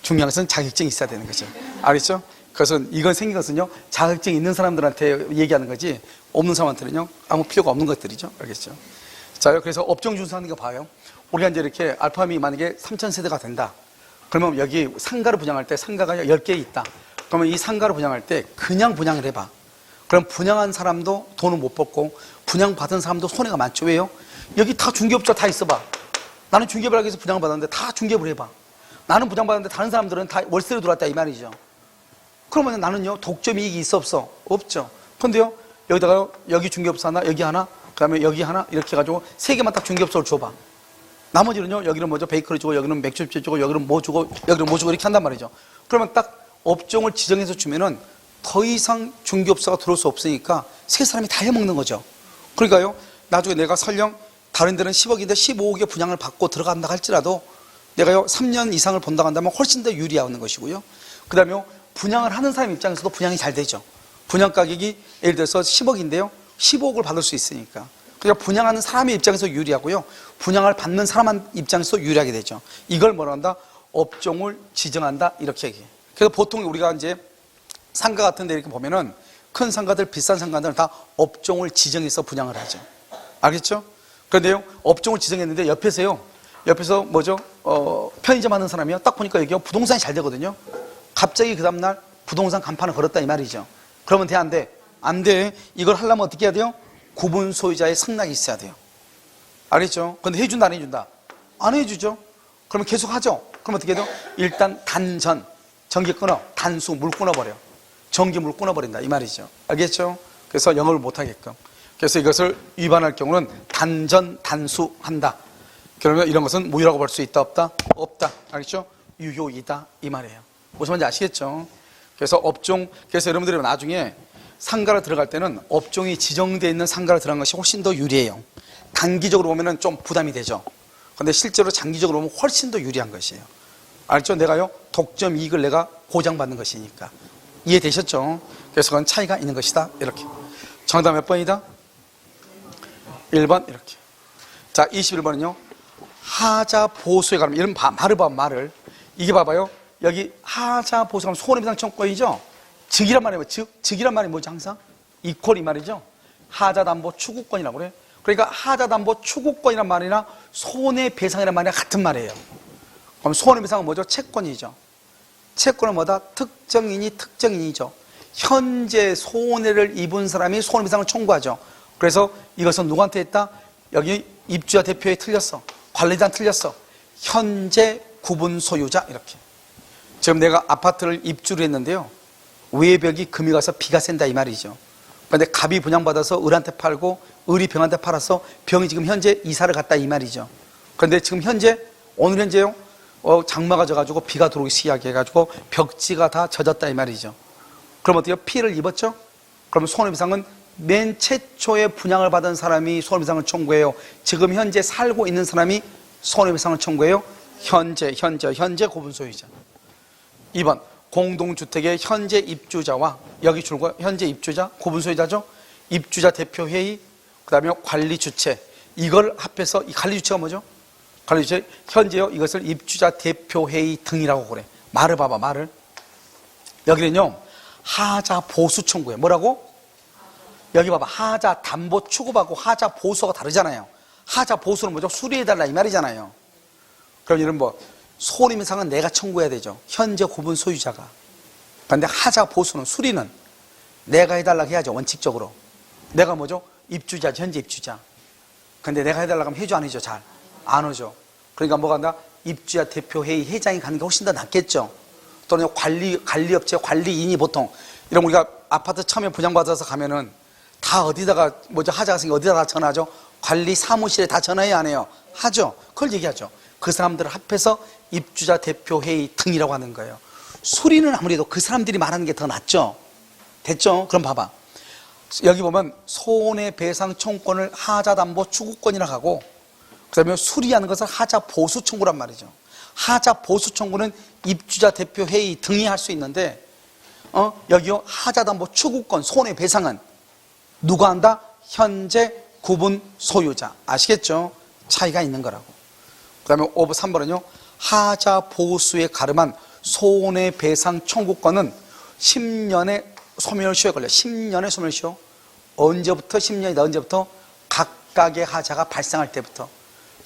중요한 것은 자격증이 있어야 되는 거죠. 알겠죠? 그래서 이건 생긴 것은요, 자격증이 있는 사람들한테 얘기하는 거지, 없는 사람한테는요, 아무 필요가 없는 것들이죠. 알겠죠? 자, 그래서 업종 준수하는 거 봐요. 우리가 이제 이렇게 알파함이 만약에 3,000세대가 된다. 그러면 여기 상가를 분양할 때 상가가 10개 있다. 그러면 이 상가를 분양할 때 그냥 분양을 해봐. 그럼 분양한 사람도 돈을 못 벌고 분양받은 사람도 손해가 많죠. 왜요? 여기 다 중개업자 다 있어봐. 나는 중개업을 하기 위해서 분양을 받았는데 다 중개업을 해봐. 나는 분양받았는데 다른 사람들은 다 월세로 들어왔다 이 말이죠. 그러면 나는요 독점 이익이 있어 없어? 없죠. 그런데요 여기다가 여기 중개업소 하나, 여기 하나, 그 다음에 여기 하나 이렇게 해가지고 3개만 딱 중개업소를 줘봐. 나머지는요, 여기는 뭐죠? 베이커리 주고, 여기는 맥주집 주고, 여기는 뭐 주고, 여기는 뭐 주고, 이렇게 한단 말이죠. 그러면 딱 업종을 지정해서 주면은 더 이상 중개업소가 들어올 수 없으니까 세 사람이 다 해먹는 거죠. 그러니까요, 나중에 내가 설령 다른 데는 10억인데 15억의 분양을 받고 들어간다 할지라도 내가요, 3년 이상을 본다고 한다면 훨씬 더 유리하는 것이고요. 그 다음에 분양을 하는 사람 입장에서도 분양이 잘 되죠. 분양 가격이 예를 들어서 10억인데요, 15억을 받을 수 있으니까. 그러니까 분양하는 사람의 입장에서 유리하고요, 분양을 받는 사람 입장에서 유리하게 되죠. 이걸 뭐라 한다? 업종을 지정한다, 이렇게 얘기해요. 그래서 보통 우리가 이제 상가 같은 데 이렇게 보면은 큰 상가들, 비싼 상가들은 다 업종을 지정해서 분양을 하죠. 알겠죠? 그런데요, 업종을 지정했는데 옆에서 뭐죠? 편의점 하는 사람이요, 딱 보니까 여기가 부동산이 잘 되거든요. 갑자기 그 다음날 부동산 간판을 걸었다, 이 말이죠. 그러면 돼, 안 돼? 안 돼. 이걸 하려면 어떻게 해야 돼요? 구분 소유자의 승낙이 있어야 돼요. 알겠죠? 근데 해준다, 안 해준다? 안 해주죠. 그러면 계속 하죠. 그럼 어떻게 해야 돼요? 일단 단전, 전기 끊어, 단수, 물 끊어버려. 전기 물 끊어버린다, 이 말이죠. 알겠죠? 그래서 영업을 못하게끔. 그래서 이것을 위반할 경우는 단전, 단수한다. 그러면 이런 것은 무효라고 볼 수 있다, 없다? 없다. 알겠죠? 유효이다, 이 말이에요. 무슨 말인지 아시겠죠? 그래서 그래서 여러분들이 나중에 상가를 들어갈 때는 업종이 지정되어 있는 상가를 들어간 것이 훨씬 더 유리해요. 단기적으로 보면은 좀 부담이 되죠. 근데 실제로 장기적으로 보면 훨씬 더 유리한 것이에요. 알죠? 내가요, 독점 이익을 내가 보장받는 것이니까. 이해되셨죠? 그래서 그건 차이가 있는 것이다, 이렇게. 정답 몇 번이다? 1번, 이렇게. 자, 21번은요, 하자 보수에 관한, 이런 말을 봐, 말을. 이게 봐봐요. 여기 하자 보수하면 손해배상 청구권이죠. 즉이란 말이에요. 즉이란 말이 뭐죠? 항상 이퀄, 이 말이죠. 하자 담보 추구권이라고 그래요. 그러니까 하자 담보 추구권이란 말이나 손해배상이란 말이랑 같은 말이에요. 그럼 손해배상은 뭐죠? 채권이죠. 채권은 뭐다? 특정인이죠. 현재 손해를 입은 사람이 손해배상을 청구하죠. 그래서 이것은 누구한테 했다? 여기 입주자 대표에 틀렸어. 관리자한 틀렸어. 현재 구분 소유자, 이렇게. 지금 내가 아파트를 입주를 했는데요, 외벽이 금이 가서 비가 샌다, 이 말이죠. 그런데 갑이 분양받아서 을한테 팔고 을이 병한테 팔아서 병이 지금 현재 이사를 갔다, 이 말이죠. 그런데 지금 오늘 현재요, 장마가 져가지고 비가 들어오기 시작해가지고 벽지가 다 젖었다, 이 말이죠. 그럼 어때요? 피해를 입었죠? 그럼 손해배상은 맨 최초에 분양을 받은 사람이 손해배상을 청구해요? 지금 현재 살고 있는 사람이 손해배상을 청구해요? 현재 구분 소유자. 2번, 공동주택의 현재 입주자와, 여기 줄거 현재 입주자, 구분 소유자죠? 입주자 대표회의, 그 다음에 관리 주체. 이걸 합해서, 이 관리 주체가 뭐죠? 관리 주체, 현재요, 이것을 입주자 대표회의 등이라고 그래. 말을 봐봐, 말을. 여기는요, 하자 보수 청구해. 뭐라고? 여기 봐봐. 하자 담보 추구하고 하자 보수가 다르잖아요. 하자 보수는 뭐죠? 수리해달라, 이 말이잖아요. 그럼 이런 손해배상은 내가 청구해야 되죠. 현재 구분 소유자가. 그런데 하자 보수는, 수리는 내가 해달라고 해야죠. 원칙적으로. 내가 뭐죠? 입주자, 현재 입주자. 근데 내가 해달라고 하면 해줘, 안 해줘? 잘 안 오죠. 그러니까 뭐가 한다? 입주자 대표회의 회장이 가는 게 훨씬 더 낫겠죠. 또는 관리업체 관리인이 보통, 이런 우리가 아파트 처음에 분양받아서 가면은 다 어디다가 하자가 생겨 어디다가 전화하죠? 관리 사무실에 다 전화해야 안 해요? 하죠. 그걸 얘기하죠. 그 사람들을 합해서 입주자 대표회의 등이라고 하는 거예요. 수리는 아무래도 그 사람들이 말하는 게 더 낫죠. 됐죠? 그럼 봐봐. 여기 보면 손해배상 청구권을 하자담보 추구권이라고 하고, 그 다음에 수리하는 것을 하자 보수 청구란 말이죠. 하자 보수 청구는 입주자 대표회의 등이 할 수 있는데, 여기요, 하자담보 추구권, 손해배상은 누가 한다? 현재 구분 소유자. 아시겠죠? 차이가 있는 거라고. 그 다음에 3번은요, 하자 보수에 가름한 손해배상 청구권은 10년의 소멸시효에 걸려. 10년의 소멸시효. 언제부터 10년이다? 언제부터? 각각의 하자가 발생할 때부터.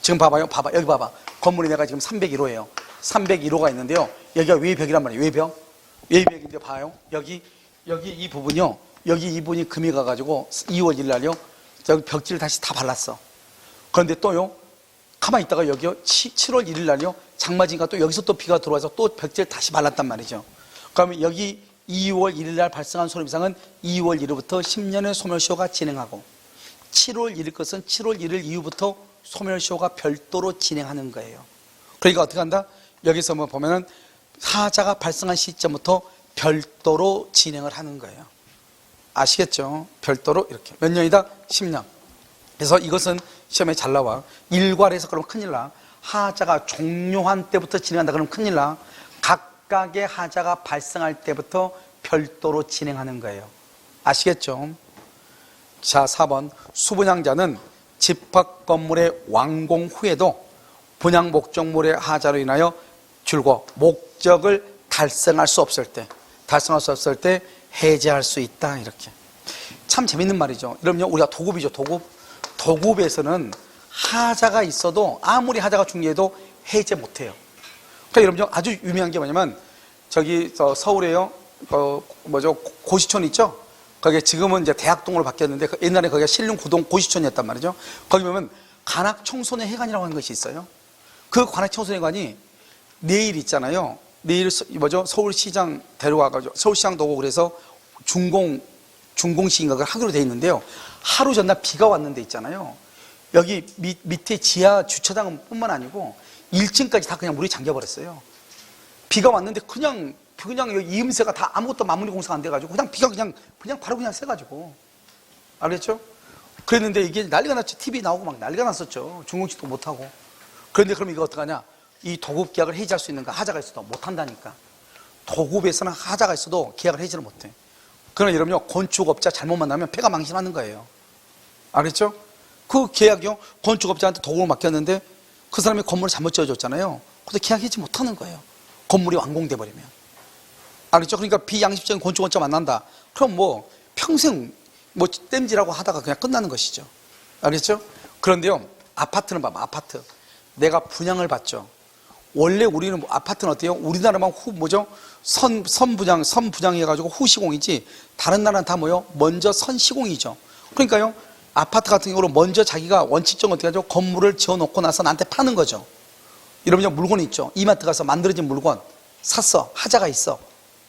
지금 봐봐요. 여기 봐봐. 건물이 내가 지금 301호예요. 301호가 있는데요. 여기가 외벽이란 말이에요. 외벽인데 봐요. 여기 이 부분이요. 여기 이 부분이 금이 가가지고 2월 1일 날요, 여기 벽지를 다시 다 발랐어. 그런데 또요, 가만히 있다가 여기요, 7월 1일 날요, 장마지니까 또 여기서 또 비가 들어와서 또 벽지를 다시 발랐단 말이죠. 그러면 여기 2월 1일 날 발생한 손해배상은 2월 1일부터 10년의 소멸시효가 진행하고, 7월 1일 것은 7월 1일 이후부터 소멸시효가 별도로 진행하는 거예요. 그러니까 어떻게 한다? 여기서 뭐 보면은 하자가 발생한 시점부터 별도로 진행을 하는 거예요. 아시겠죠? 별도로 이렇게. 몇 년이다? 10년. 그래서 이것은 시험에 잘 나와. 일괄해서 그러면 큰일 나. 하자가 종료한 때부터 진행한다 그러면 큰일 나. 각각의 하자가 발생할 때부터 별도로 진행하는 거예요. 아시겠죠? 자, 4번. 수분양자는 집합 건물의 완공 후에도 분양 목적물의 하자로 인하여 줄고 목적을 달성할 수 없을 때 해제할 수 있다. 이렇게. 참 재밌는 말이죠. 여러분요, 우리가 도급이죠. 도급에서는 하자가 있어도 아무리 하자가 중요해도 해제 못해요. 그러니까 여러분요, 아주 유명한 게 뭐냐면 저기 서울에요, 고시촌 있죠? 거기에 지금은 이제 대학동으로 바뀌었는데 옛날에 거기가 신림구동 고시촌이었단 말이죠. 거기 보면 관악청소년회관이라고 하는 것이 있어요. 그 관악청소년회관이 내일 있잖아요. 내일 서울시장 데려와가지고 서울시장도 오고 그래서 준공식인가 하기로 돼 있는데요. 하루 전날 비가 왔는데 있잖아요. 여기 밑에 지하 주차장 뿐만 아니고 1층까지 다 그냥 물이 잠겨버렸어요. 비가 왔는데 그냥 여기 이음새가 다 아무것도 마무리 공사가 안 돼가지고 비가 그냥 바로 그냥 새가지고. 알겠죠? 그랬는데 이게 난리가 났죠. TV 나오고 막 난리가 났었죠. 준공식도 못하고. 그런데 그럼 이거 어떡하냐? 이 도급 계약을 해지할 수 있는가? 하자가 있어도 못한다니까. 도급에서는 하자가 있어도 계약을 해지를 못해. 그러나 여러분요, 건축업자 잘못 만나면 폐가 망신하는 거예요. 알겠죠? 그 계약이요, 건축업자한테 도급을 맡겼는데 그 사람이 건물을 잘못 지어줬잖아요. 그래서 계약 해지 못하는 거예요. 건물이 완공돼 버리면. 알겠죠? 그러니까 비양심적인 건축업자 만난다. 그럼 평생 땜질하고 하다가 그냥 끝나는 것이죠. 알겠죠? 그런데요, 아파트는 봐봐. 아파트 내가 분양을 받죠. 원래 우리는 아파트는 어때요? 우리나라만 선분양해가지고 후시공이지 다른 나라는 다 먼저 선시공이죠. 그러니까요, 아파트 같은 경우로 먼저 자기가 원칙적으로 어떻게 하죠? 건물을 지어놓고 나서 나한테 파는 거죠. 여러분, 물건 있죠? 이마트 가서 만들어진 물건 샀어. 하자가 있어.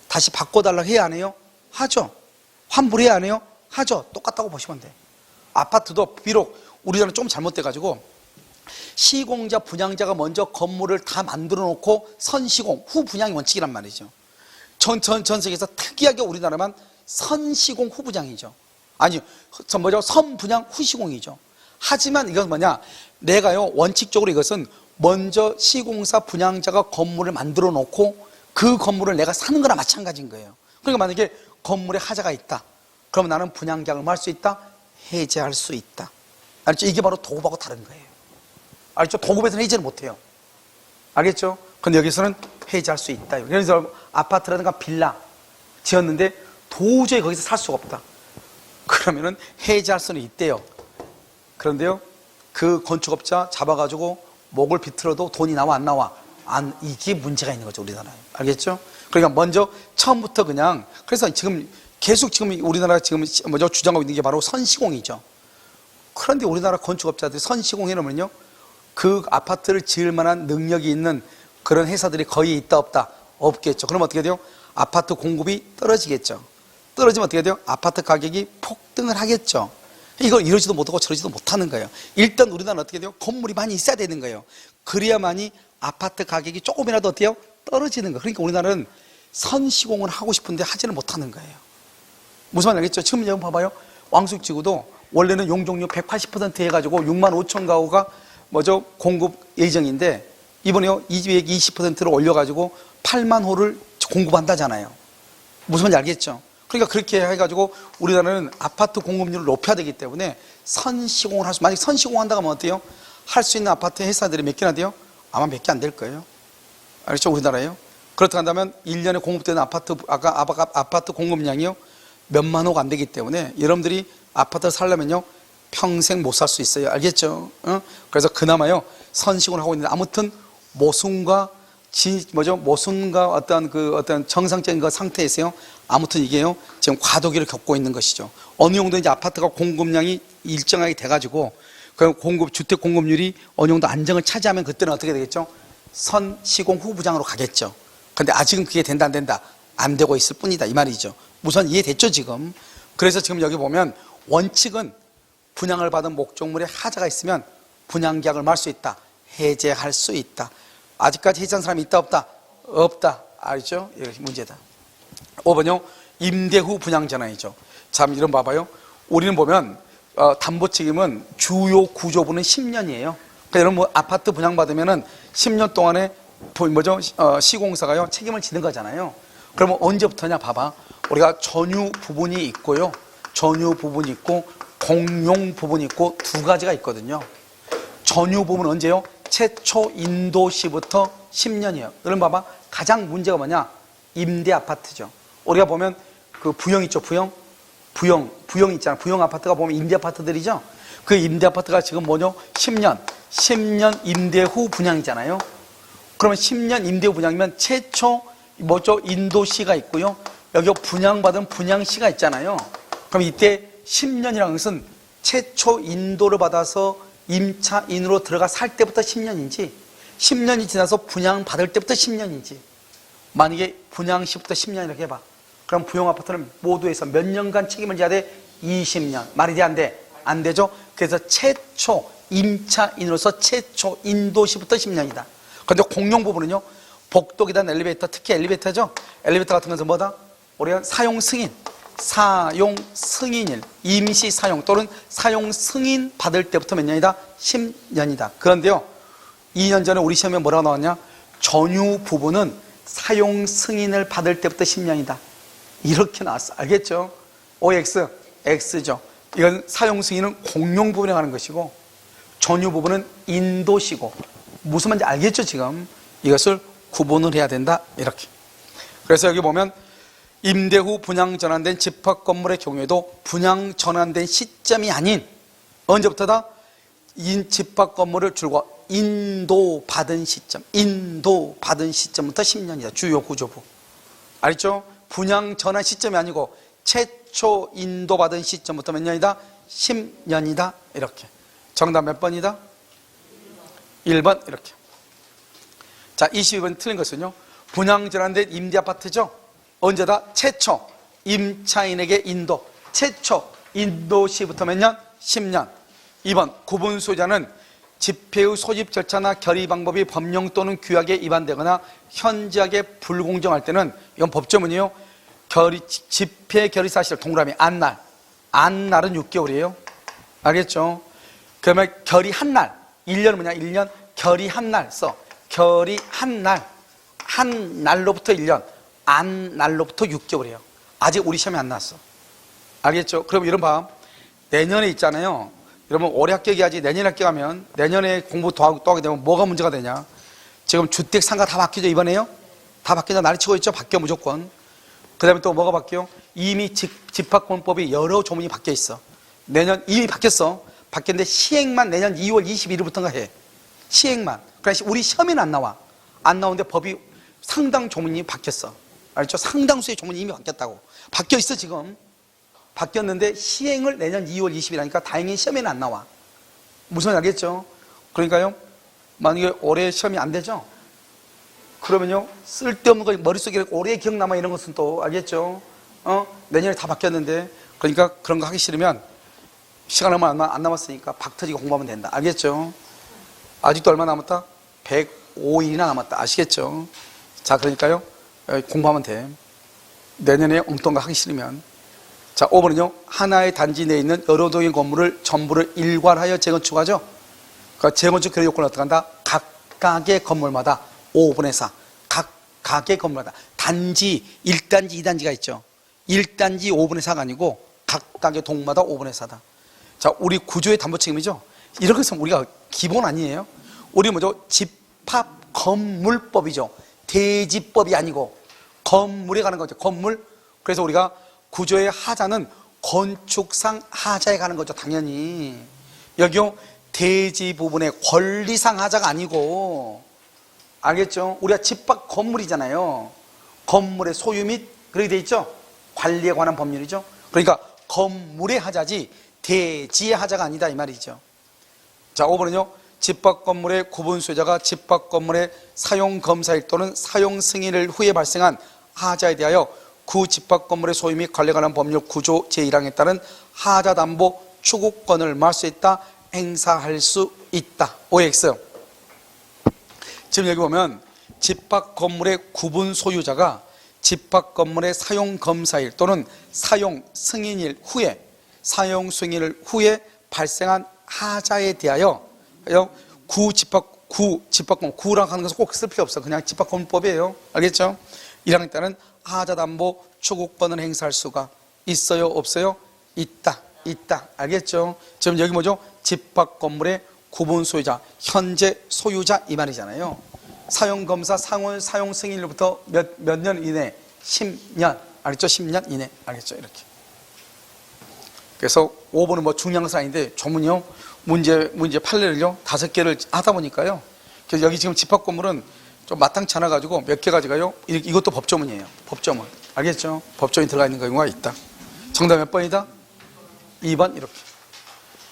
다시 바꿔달라고 해야 안 해요? 하죠. 환불해야 안 해요? 하죠. 똑같다고 보시면 돼. 아파트도 비록 우리나라는 좀 잘못돼가지고 시공자, 분양자가 먼저 건물을 다 만들어 놓고 선시공, 후 분양이 원칙이란 말이죠. 전 세계에서 특이하게 우리나라만 선시공, 후 분양이죠. 아니, 선분양, 후시공이죠. 하지만 이건 뭐냐? 내가요, 원칙적으로 이것은 먼저 시공사, 분양자가 건물을 만들어 놓고 그 건물을 내가 사는 거나 마찬가지인 거예요. 그러니까 만약에 건물에 하자가 있다. 그러면 나는 분양계약을 뭐 할 수 있다? 해제할 수 있다. 알겠죠? 이게 바로 도급하고 다른 거예요. 알겠죠? 도급에서는 해제를 못해요. 알겠죠? 근데 여기서는 해제할 수 있다. 그래서 아파트라든가 빌라 지었는데 도저히 거기서 살 수가 없다. 그러면은 해제할 수는 있대요. 그런데요, 그 건축업자 잡아가지고 목을 비틀어도 돈이 나와 안 나와? 이게 문제가 있는 거죠, 우리나라에. 알겠죠? 그러니까 먼저 처음부터 그래서 지금 우리나라가 주장하고 있는 게 바로 선시공이죠. 그런데 우리나라 건축업자들이 선시공 해놓으면요, 그 아파트를 지을 만한 능력이 있는 그런 회사들이 거의 있다 없다? 없겠죠. 그럼 어떻게 돼요? 아파트 공급이 떨어지겠죠. 떨어지면 어떻게 돼요? 아파트 가격이 폭등을 하겠죠. 이걸 이러지도 못하고 저러지도 못하는 거예요. 일단 우리나라는 어떻게 돼요? 건물이 많이 있어야 되는 거예요. 그래야만이 아파트 가격이 조금이라도 어때요? 떨어지는 거예요. 그러니까 우리나라는 선시공을 하고 싶은데 하지는 못하는 거예요. 무슨 말인지 알겠죠? 지금 여러분 봐봐요. 왕숙지구도 원래는 용적률 180% 해가지고 6만 5천 가구가 공급 예정인데 이번에요 220%로 올려가지고 8만 호를 공급한다잖아요. 무슨 말인지 알겠죠? 그러니까 그렇게 해가지고 우리나라는 아파트 공급률을 높여야 되기 때문에 선시공을 만약 선시공 한다고 하면 어때요? 할 수 있는 아파트 회사들이 몇 개나 돼요? 아마 몇 개 안 될 거예요. 알겠죠? 우리나라요. 그렇다고 한다면 1년에 공급되는 아파트 공급량이요 몇만 호가 안 되기 때문에 여러분들이 아파트를 살려면요 평생 못 살 수 있어요. 알겠죠? 그래서 그나마요 선시공을 하고 있는데 아무튼 모순과 어떤 정상적인 그 상태에서요 아무튼 이게요 지금 과도기를 겪고 있는 것이죠. 어느 정도 이제 아파트가 공급량이 일정하게 돼가지고 그 주택 공급률이 어느 정도 안정을 차지하면 그때는 어떻게 되겠죠? 선시공 후부장으로 가겠죠. 그런데 아직은 그게 된다 안 된다? 안 되고 있을 뿐이다 이 말이죠. 우선 이해됐죠 지금? 그래서 지금 여기 보면 원칙은 분양을 받은 목적물에 하자가 있으면 분양계약을 말 수 있다. 해제할 수 있다. 아직까지 해제한 사람이 있다 없다? 없다. 알죠? 이렇게 문제다. 5번요. 임대 후 분양 전환이죠. 참 이런 봐봐요. 우리는 보면 담보 책임은 주요 구조부는 10년이에요. 그러니까 여러분 뭐 아파트 분양받으면은 10년 동안에 시공사가요 책임을 지는 거잖아요. 그러면 언제부터냐 봐봐. 우리가 전유 부분이 있고요. 전유 부분이 있고 공용 부분이 있고 두 가지가 있거든요. 전유 부분은 언제요? 최초 인도 시부터 10년이에요. 여러분 봐봐. 가장 문제가 뭐냐? 임대 아파트죠. 우리가 보면 그 부영 있죠, 부영 있잖아. 부영 아파트가 보면 임대 아파트들이죠. 그 임대 아파트가 지금 뭐죠? 10년 임대 후 분양이잖아요. 그러면 10년 임대 후 분양이면 최초 인도시가 있고요. 여기 분양받은 분양시가 있잖아요. 그럼 이때 10년이라는 것은 최초 인도를 받아서 임차인으로 들어가 살 때부터 10년인지 10년이 지나서 분양받을 때부터 10년인지 만약에 분양시부터 10년 이렇게 해봐. 그럼 부용아파트는 모두에서 몇 년간 책임을 져야 돼? 20년. 말이 돼? 안 돼? 안 되죠? 그래서 최초 임차인으로서 최초 인도시부터 10년이다. 그런데 공용 부분은요, 복도, 계단, 엘리베이터, 특히 엘리베이터죠? 엘리베이터 같은 것은 뭐다? 우리가 사용 승인일, 임시 사용 또는 사용 승인 받을 때부터 몇 년이다? 10년이다. 그런데요, 2년 전에 우리 시험에 뭐라고 나왔냐? 전유 부분은 사용 승인을 받을 때부터 10년이다. 이렇게 나왔어. 알겠죠? OX, X죠. 이건 사용 승인은 공용 부분에 가는 것이고 전유 부분은 인도시고 무슨 말인지 알겠죠? 지금 이것을 구분을 해야 된다. 이렇게. 그래서 여기 보면 임대 후 분양 전환된 집합 건물의 경우에도 분양 전환된 시점이 아닌 언제부터다? 집합 건물을 줄고 인도받은 시점부터 10년이다. 주요 구조부. 알죠? 분양 전환 시점이 아니고 최초 인도받은 시점부터 몇 년이다? 10년이다. 이렇게. 정답 몇 번이다? 1번. 이렇게. 자, 22번 틀린 것은요. 분양 전환된 임대 아파트죠? 언제다? 최초 임차인에게 인도. 최초 인도 시부터 몇 년? 10년. 2번. 구분 소유자는 집회의 소집 절차나 결의 방법이 법령 또는 규약에 위반되거나 현저하게 불공정할 때는 이건 법조문이에요. 집회 결의 사실 동그라미 안날은 6개월이에요. 알겠죠? 그러면 결의 한 날 1년은 뭐냐? 1년 결의 한 날 써. 결의 한 날로부터 1년 안날로부터 6개월이에요. 아직 우리 시험에 안 나왔어. 알겠죠? 그럼 이런 봐. 내년에 있잖아요. 여러분 올해 합격해야지 내년에 합격하면 내년에 공부 더 하게 되면 뭐가 문제가 되냐? 지금 주택 상가 다 바뀌죠 이번에요? 다 바뀌자 난리 치고 있죠? 바뀌어 무조건. 그 다음에 또 뭐가 바뀌어? 이미 집합권법이 여러 조문이 바뀌어 있어. 내년 이미 바뀌었어. 바뀌었는데 시행만 내년 2월 21일부터인가 해. 시행만. 그러니까 우리 시험에는 안 나와. 안 나오는데 법이 상당 조문이 바뀌었어. 알죠? 상당수의 조문이 이미 바뀌었다고. 바뀌어 있어 지금. 바뀌었는데 시행을 내년 2월 20일 하니까 다행히 시험에는 안 나와. 무슨 말인지 알겠죠? 그러니까요, 만약에 올해 시험이 안 되죠? 그러면요, 쓸데없는 거 머릿속에 오래 기억남아 이런 것은 또 알겠죠? 내년에 다 바뀌었는데, 그러니까 그런 거 하기 싫으면 시간 얼마 안 남았으니까 박 터지게 공부하면 된다. 알겠죠? 아직도 얼마 남았다? 105일이나 남았다. 아시겠죠? 자, 그러니까요, 공부하면 돼. 내년에 엉뚱한 거 하기 싫으면. 자, 5번은요. 하나의 단지 내에 있는 여러 동의 건물을 전부를 일괄하여 재건축하죠. 그러니까 재건축 결의 요건을 어떻게 한다? 각각의 건물마다 5분의 4. 각각의 건물마다. 단지 1단지 2단지가 있죠. 1단지 5분의 4가 아니고 각각의 동마다 5분의 4다. 자, 우리 구조의 담보 책임이죠. 이런 것은 우리가 기본 아니에요. 우리 뭐죠? 집합 건물법이죠. 대지법이 아니고 건물에 가는 거죠. 건물. 그래서 우리가 구조의 하자는 건축상 하자에 가는 거죠. 당연히. 여기요 대지 부분의 권리상 하자가 아니고, 알겠죠? 우리가 집합 건물이잖아요. 건물의 소유 및 그렇게 돼 있죠. 관리에 관한 법률이죠. 그러니까 건물의 하자지 대지의 하자가 아니다 이 말이죠. 자, 5번은요. 집합 건물의 구분 소유자가 집합 건물의 사용 검사일 또는 사용 승인을 후에 발생한 하자에 대하여 구 집합 건물의 소유 및 관리에 관한 법률 구조 제1항에 따른 하자 담보 추구권을 뭐 할 수 있다? 행사할 수 있다. OX. 지금 여기 보면 집합 건물의 구분 소유자가 집합 건물의 사용 검사일 또는 사용 승인일 후에 발생한 하자에 대하여 집합건물 구라고 하는 것은 꼭 쓸 필요 없어. 그냥 집합건물법이에요. 알겠죠? 1학년 때는 하자담보 추구권을 행사할 수가 있어요? 없어요? 있다. 알겠죠? 지금 여기 뭐죠? 집합건물의 구분 소유자, 현재 소유자 이 말이잖아요. 사용검사 사용 승인일부터 몇 년 이내? 10년. 알겠죠? 10년 이내. 알겠죠? 이렇게. 그래서 5번은 뭐 중요한 것은 아닌데 조문이요. 문제 판례를요. 5개를 하다 보니까요. 그래서 여기 지금 집합건물은 좀 마땅치 않아 가지고 몇 개 가져가요. 이것도 법조문이에요. 법조문. 알겠죠? 법조문이 들어가 있는 경우가 있다. 정답 몇 번이다? 2번 이렇게.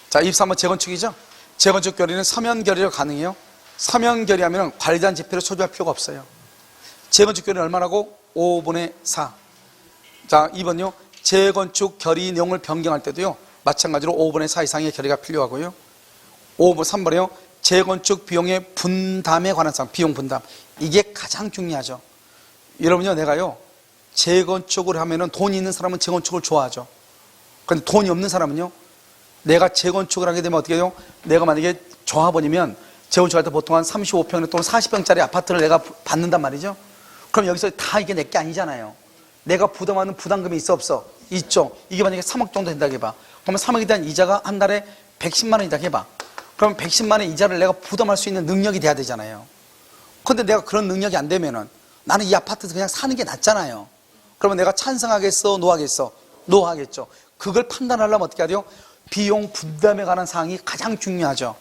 자, 23번 재건축이죠. 재건축 결의는 서면 결의로 가능해요. 서면 결의하면 관리단 지표를 소지할 필요가 없어요. 재건축 결의는 얼마라고? 5분의 4. 자, 2번요. 재건축 결의 내용을 변경할 때도요. 마찬가지로 5분의 4 이상의 결의가 필요하고요. 3번에요. 재건축 비용의 분담에 관한 사항, 비용 분담. 이게 가장 중요하죠. 여러분요, 내가요. 재건축을 하면은 돈이 있는 사람은 재건축을 좋아하죠. 그런데 돈이 없는 사람은요. 내가 재건축을 하게 되면 어떻게 해요? 내가 만약에 조합원이면 재건축할 때 보통 한 35평 또는 40평짜리 아파트를 내가 받는단 말이죠. 그럼 여기서 다 이게 내 게 아니잖아요. 내가 부담하는 부담금이 있어 없어? 있죠. 이게 만약에 3억 정도 된다고 해봐. 그러면 3억에 대한 이자가 한 달에 110만 원이라고 해봐. 그럼 110만 원 이자를 내가 부담할 수 있는 능력이 돼야 되잖아요. 그런데 내가 그런 능력이 안 되면은 나는 이 아파트에서 그냥 사는 게 낫잖아요. 그러면 내가 찬성하겠어? 노하겠어? 노하겠죠. 그걸 판단하려면 어떻게 해야 돼요? 비용 분담에 관한 사항이 가장 중요하죠.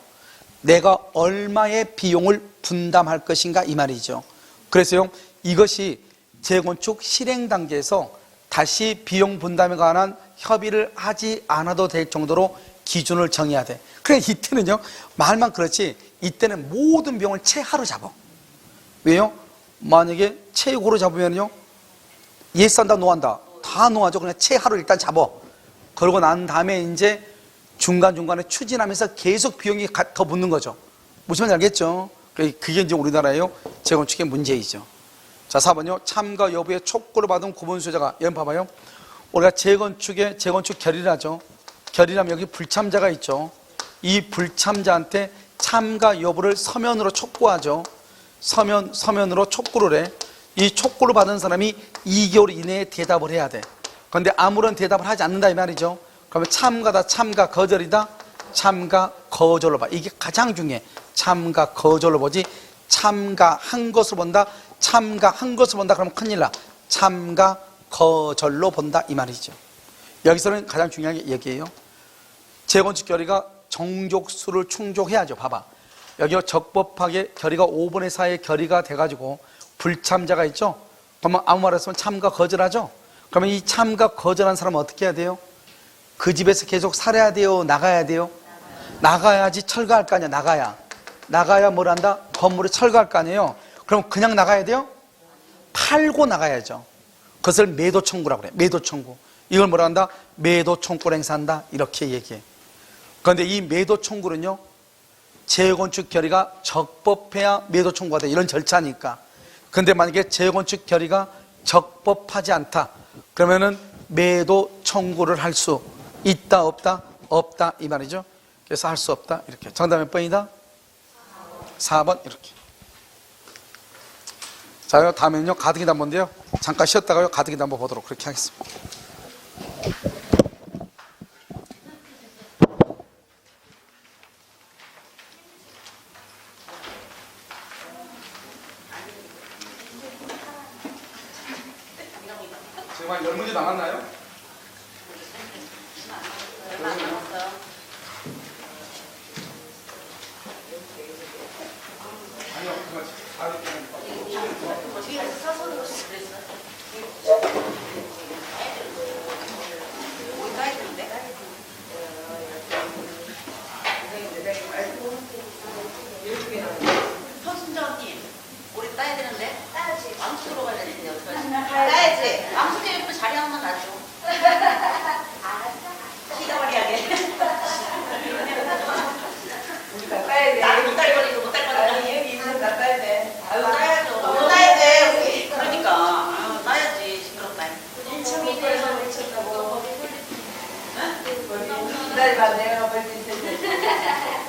내가 얼마의 비용을 분담할 것인가 이 말이죠. 그래서요, 이것이 재건축 실행 단계에서 다시 비용 분담에 관한 협의를 하지 않아도 될 정도로 기준을 정해야 돼. 그래, 이때는요, 말만 그렇지, 이때는 모든 비용을 최하로 잡아. 왜요? 만약에 최고로 잡으면요, 예산다, 노한다. 다 노하죠. 그냥 최하로 일단 잡아. 그러고 난 다음에 이제 중간중간에 추진하면서 계속 비용이 더 붙는 거죠. 무슨 말인지 알겠죠? 그게 이제 우리나라의 재건축의 문제이죠. 자, 4번요. 참가 여부의 촉구를 받은 구분 소유자가, 여기 봐봐요. 우리가 재건축 결의를 하죠. 결의라면 여기 불참자가 있죠. 이 불참자한테 참가 여부를 서면으로 촉구하죠. 서면으로 촉구를 해. 이 촉구를 받은 사람이 2개월 이내에 대답을 해야 돼. 그런데 아무런 대답을 하지 않는다 이 말이죠. 그러면 참가다, 참가, 거절이다. 참가, 거절로 봐. 이게 가장 중요해. 참가, 거절로 보지. 참가한 것을 본다. 참가한 것을 본다. 그러면 큰일 나. 참가, 거절로 본다 이 말이죠. 여기서는 가장 중요한 게 여기에요. 재건축 결의가 정족수를 충족해야죠. 봐봐. 여기 적법하게 결의가 5분의 4의 결의가 돼가지고 불참자가 있죠. 그러면 아무 말 없으면 참가, 거절하죠. 그러면 이 참가, 거절한 사람은 어떻게 해야 돼요? 그 집에서 계속 살아야 돼요? 나가야 돼요? 나가야지. 철거할 거 아니야. 나가야 뭘 한다? 건물을 철거할 거 아니에요. 그럼 그냥 나가야 돼요? 팔고 나가야죠. 그것을 매도 청구라고 그래. 매도 청구. 이걸 뭐라 한다? 매도 청구를 행사한다. 이렇게 얘기해. 그런데 이 매도 청구는요, 재건축 결의가 적법해야 매도 청구가 돼. 이런 절차니까. 그런데 만약에 재건축 결의가 적법하지 않다. 그러면은 매도 청구를 할 수 있다, 없다? 없다. 이 말이죠. 그래서 할 수 없다. 이렇게. 정답 몇 번이다? 4번. 이렇게. 자, 다음에는요, 가득이 담보인데요. 잠깐 쉬었다가요, 가득이 담보 보도록 그렇게 하겠습니다. 지금 한 10문제 남았나요? 아니요, 서순정님, 우리 따야 되는데? 따야지. 왕수 들어가야 되는데 어떡하지? 따야지. 왕수 때문에 자리 한 번 놔줘. 기다리게. 기다려봐, 내가 볼수 있을 때.